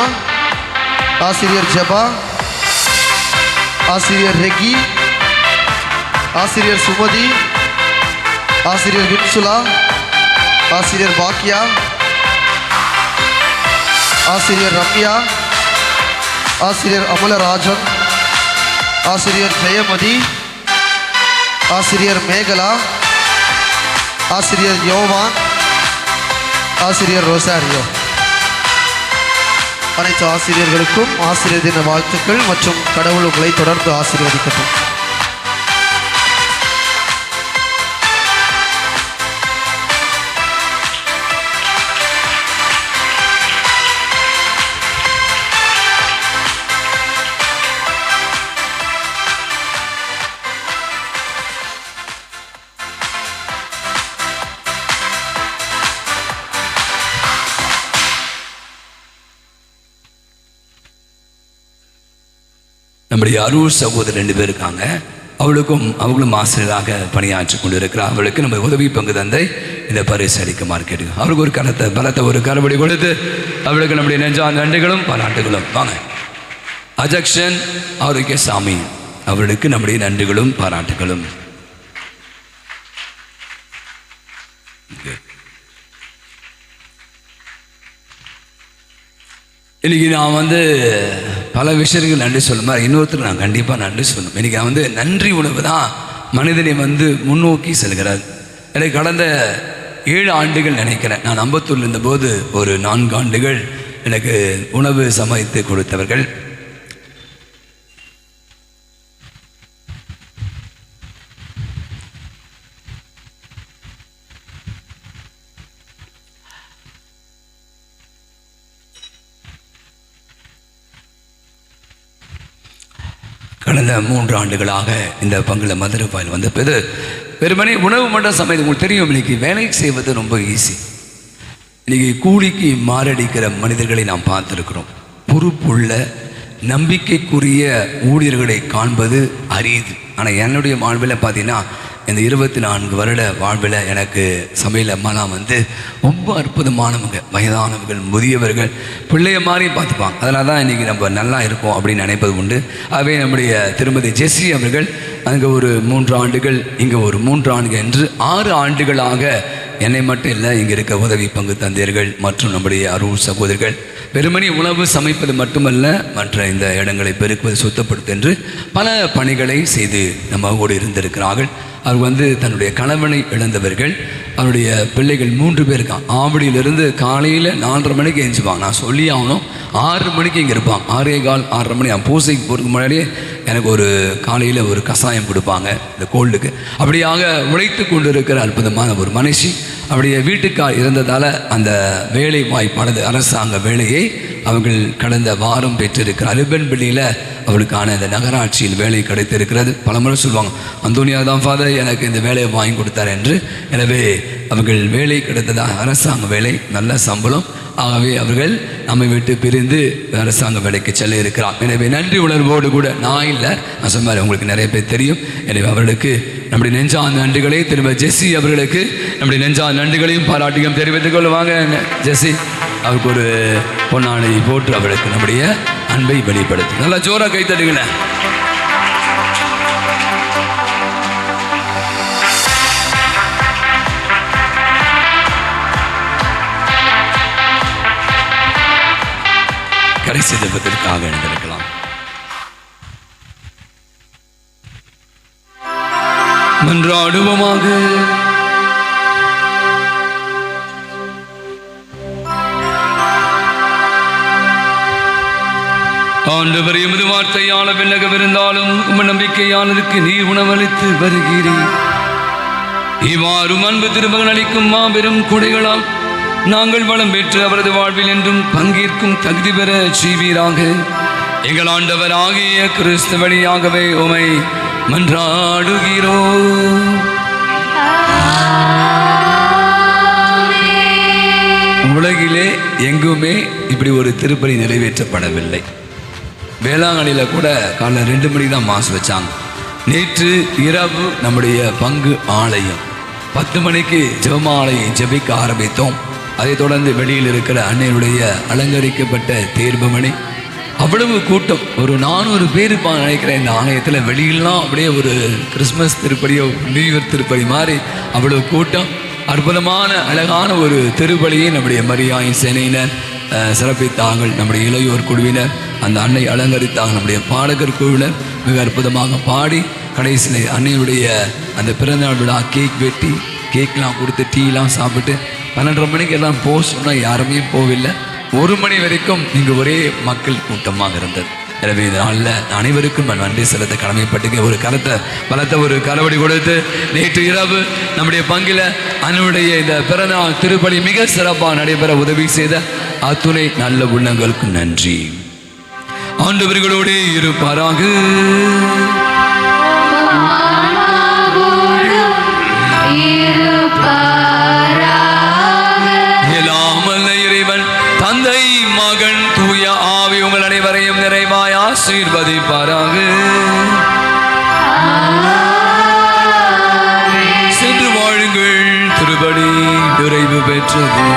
ஆசிரியர் ஜபா, ஆசிரியர் ரெகி, ஆசிரியர் சுமதி, ஆசிரியர் வின்சுலா, ஆசிரியர் பாக்கியா, ஆசிரியர் ரம்யா, ஆசிரியர் அமலராஜன், ஆசிரியர் ஜெயமதி, ஆசிரியர் மேகலா, ஆசிரியர் யோவான், ஆசிரியர் ரோசாரியோ. அனைத்து ஆசிரியர்களுக்கும் ஆசிரியர் தின வாழ்த்துக்கள் மற்றும் கடவுள் உங்களை தொடர்ந்து ஆசீர்வதிக்கட்டும். நம்முடைய அருள் சகோதரர் 2 பேர் இருக்காங்க. அவங்களும் ஆசிரியராக பணியாற்றி கொண்டு இருக்கிறார். அவளுக்கு நம்ம உதவி பங்கு தந்தை இந்த பரிசு அளிக்குமாறு கேட்டு அவருக்கு ஒரு பலத்தை ஒரு கரவடி கொடுத்து அவளுக்கு நம்முடைய நெஞ்சார்ந்த நன்றிகளும் பாராட்டுகளும். வாங்க அஜக்ஷன் ஆரோக்கியசாமி அவர்களுக்கு நம்முடைய நன்றிகளும் பாராட்டுகளும். இன்னைக்கு நான் பல விஷயங்கள் நன்றி சொல்லும் மாதிரி இன்னொருத்தர் நான் கண்டிப்பாக நன்றி சொல்லணும். இன்னைக்கு நான் நன்றி உணவு தான் மனிதனை முன்னோக்கி செல்கிறார். எனக்கு கடந்த 7 ஆண்டுகள் நினைக்கிறேன், நான் அம்பத்தூரில் இருந்தபோது ஒரு 4 ஆண்டுகள் எனக்கு உணவு சமைத்து கொடுத்தவர்கள். கடந்த 3 ஆண்டுகளாக இந்த பங்கில் மதுரை பாயில் வந்த வெறுமனே உணவு மட்டும் சமையல். உங்களுக்கு தெரியும், இன்னைக்கு வேலை செய்வது ரொம்ப ஈஸி. இன்னைக்கு கூலிக்கு மாரடிக்கிற மனிதர்களை நாம் பார்த்துருக்கிறோம். பொறுப்புள்ள நம்பிக்கைக்குரிய ஊழியர்களை காண்பது அரிது. ஆனால் என்னுடைய வாழ்வில் பார்த்தீங்கன்னா இந்த 24 வருட வாழ்வில் எனக்கு சமையல் அம்மாலாம் ரொம்ப அற்புதமானவங்க, வயதானவர்கள், முதியவர்கள், பிள்ளைய மாதிரி பார்த்துப்பாங்க. அதனால தான் இன்றைக்கி நம்ம நல்லா இருக்கோம் அப்படின்னு நினைப்பது உண்டு. ஆகவே நம்முடைய திருமதி ஜெஸ்ஸி அவர்கள் அங்கே ஒரு 3 ஆண்டுகள், இங்கே ஒரு 3 ஆண்டுகள் என்று 6 ஆண்டுகளாக என்னை மட்டும் இல்லை, இங்கே இருக்க உதவி பங்கு தந்தையர்கள் மற்றும் நம்முடைய அருள் சகோதரர்கள் வெறுமனி உணவு சமைப்பது மட்டுமல்ல, மற்ற இந்த இடங்களை பெருக்குவது, சுத்தப்படுத்து என்று பல பணிகளை செய்து நம்மோடு இருந்திருக்கிறார்கள். அவர் தன்னுடைய கணவனை இழந்தவர்கள். அவருடைய பிள்ளைகள் 3 பேர் இருக்கான். ஆவடியிலிருந்து காலையில் 4:30 மணிக்கு எழுந்துப்பாங்க. நான் சொல்லி ஆகணும், 6 மணிக்கு இங்கே இருப்பாங்க. 6:15 6:30 மணி பூசைக்கு போகிறதுக்கு முன்னாடியே எனக்கு ஒரு காலையில் ஒரு கஷாயம் கொடுப்பாங்க இந்த கோல்டுக்கு. அப்படியாக உழைத்து கொண்டு இருக்கிற அற்புதமான ஒரு மனுஷி. அவருடைய வீட்டுக்கார் இருந்ததால் அந்த வேலை வாய்ப்பானது அரசாங்க வேலையை அவர்கள் கடந்த வாரம் பெற்றிருக்கிறார். அலிபன்பள்ளியில் அவளுக்கான இந்த நகராட்சியில் வேலை கிடைத்திருக்கிறது. பல முறை சொல்லுவாங்க, அந்தோனியா தான் ஃபாதர் எனக்கு இந்த வேலையை வாங்கி கொடுத்தார் என்று. எனவே அவர்கள் வேலை கிடைத்ததாக அரசாங்க வேலை, நல்ல சம்பளம். ஆகவே அவர்கள் நம்மை விட்டு பிரிந்து அரசாங்க வேலைக்கு செல்ல இருக்கிறார். எனவே நன்றி உணர்வோடு கூட நான் இல்லை, நான் சொன்னார், உங்களுக்கு நிறைய பேர் தெரியும். எனவே அவர்களுக்கு நம்முடைய நெஞ்சார்ந்த நன்றிகளை, திரும்ப ஜெஸ்ஸி அவர்களுக்கு நம்முடைய நெஞ்சார்ந்த நன்றிகளையும் பாராட்டியும் தெரிவித்துக் கொள்வாங்க. ஜெஸ்ஸி அவருக்கு ஒரு பொன்னாடை போட்டு அவர்களுக்கு நம்முடைய அன்பை வெளிப்படுத்தும். நல்லா ஜோரா கைத்தட்டுங்களேன். கடைசி ஜெபத்திற்காக எழுந்திருக்கலாம். மன்றாடுவோமாக. ஆண்டவரே, எமது வார்த்தையான விண்ணகவிருந்தாலும் உம் நம்பிக்கையானதுக்கு நீர் உணவளித்து வருகிறீர். இவ்வாறும் அன்பு திருமகன் அளிக்கும் மாபெரும் கொடைகளால் நாங்கள் வளம் பெற்று அவரது வாழ்வில் என்றும் பங்கேற்கும் தகுதி பெற செய்வீராக. எங்கள் ஆண்டவராகிய கிறிஸ்து வழியாகவே உமை மன்றாடுகிறோம். உலகிலே எங்குமே இப்படி ஒரு திருப்பலி நிறைவேற்றப்படவில்லை. வேளாங்கண்ணியில் கூட காலைல 2 மணிக்கு தான் மாசு வச்சாங்க. நேற்று இரவு நம்முடைய பங்கு ஆலயம் 10 மணிக்கு ஜெபமாலையை ஜெபிக்க ஆரம்பித்தோம். அதைத் தொடர்ந்து வெளியில் இருக்கிற அன்னையுடைய அலங்கரிக்கப்பட்ட தேர்பமணி, அவ்வளவு கூட்டம், ஒரு 400 பேர் நினைக்கிறேன் இந்த ஆலயத்தில். வெளியிலாம் அப்படியே ஒரு கிறிஸ்மஸ் திருப்பலியோ நியூ இயர் திருப்பலி மாதிரி அவ்வளவு கூட்டம். அற்புதமான அழகான ஒரு திருப்பலியை நம்முடைய மரியாயின் சேனையினர் சிறப்பித்தார்கள். நம்முடைய இளையோர் குழுவினர் அந்த அன்னை அலங்கரித்தாங்க. நம்முடைய பாடகர் குழுவினர் மிக அற்புதமாக பாடி கடைசியில் அன்னையுடைய அந்த பிறந்தநாள் விழா கேக் வெட்டி கேக்லாம் கொடுத்து டீலாம் சாப்பிட்டு 12:30 மணிக்கு எல்லாம் போக சொன்னால் யாருமே போகவில்லை. 1 மணி வரைக்கும் இங்கு ஒரே மக்கள் கூட்டமாக இருந்தது. எனவே இதனால அனைவருக்கும் நான் நன்றி செலுத்த கடமைப்பட்டுக்க ஒரு பலத்த ஒரு கரவடி கொடுத்து நேற்று இரவு நம்முடைய பங்கில் அன்னுடைய இந்த பிறநாள் திருப்பலி மிக சிறப்பாக நடைபெற உதவி செய்த அத்துணை நல்ல உள்ளங்களுக்கு நன்றி. ஆண்டவர்களோடே இருப்பாராக. இறைவன் தந்தை, மகன், தூய ஆவி உங்கள் அனைவரையும் நிறைவாய் ஆசீர்வதிப்பாராக. திருபலி நிறைவு பெற்றது.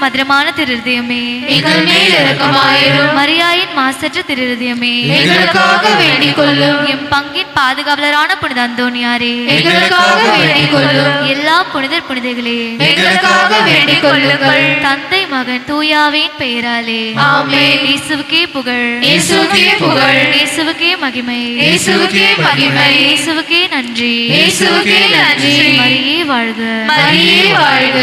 மதுரமான திருஹிருதயமே, எங்கள் மேல் இரக்கமாயிரும். மரியாயின் மாசற்ற திருஹிருதயமே, எங்களுக்காக வேண்டிக் கொள்ளும். எம் பங்கின் பாதுகாவலரான புனித அந்தோனியாரே, எங்களுக்காக வேண்டிக் கொள்ளும். எல்லா புனிதர் புனிதர்களே, எங்களுக்காக வேண்டிக் கொள்ளுங்கள். தந்தை மகன் தூயாவின் பெயராலே ஆமென். இயேசுவுக்கே புகழ், இயேசுவுக்கே புகழ். இயேசுவுக்கே மகிமை, இயேசுவுக்கே மகிமை. இயேசுவுக்கே நன்றி, இயேசுவுக்கே நன்றி. மரியே வாழ்க, மரியே வாழ்க.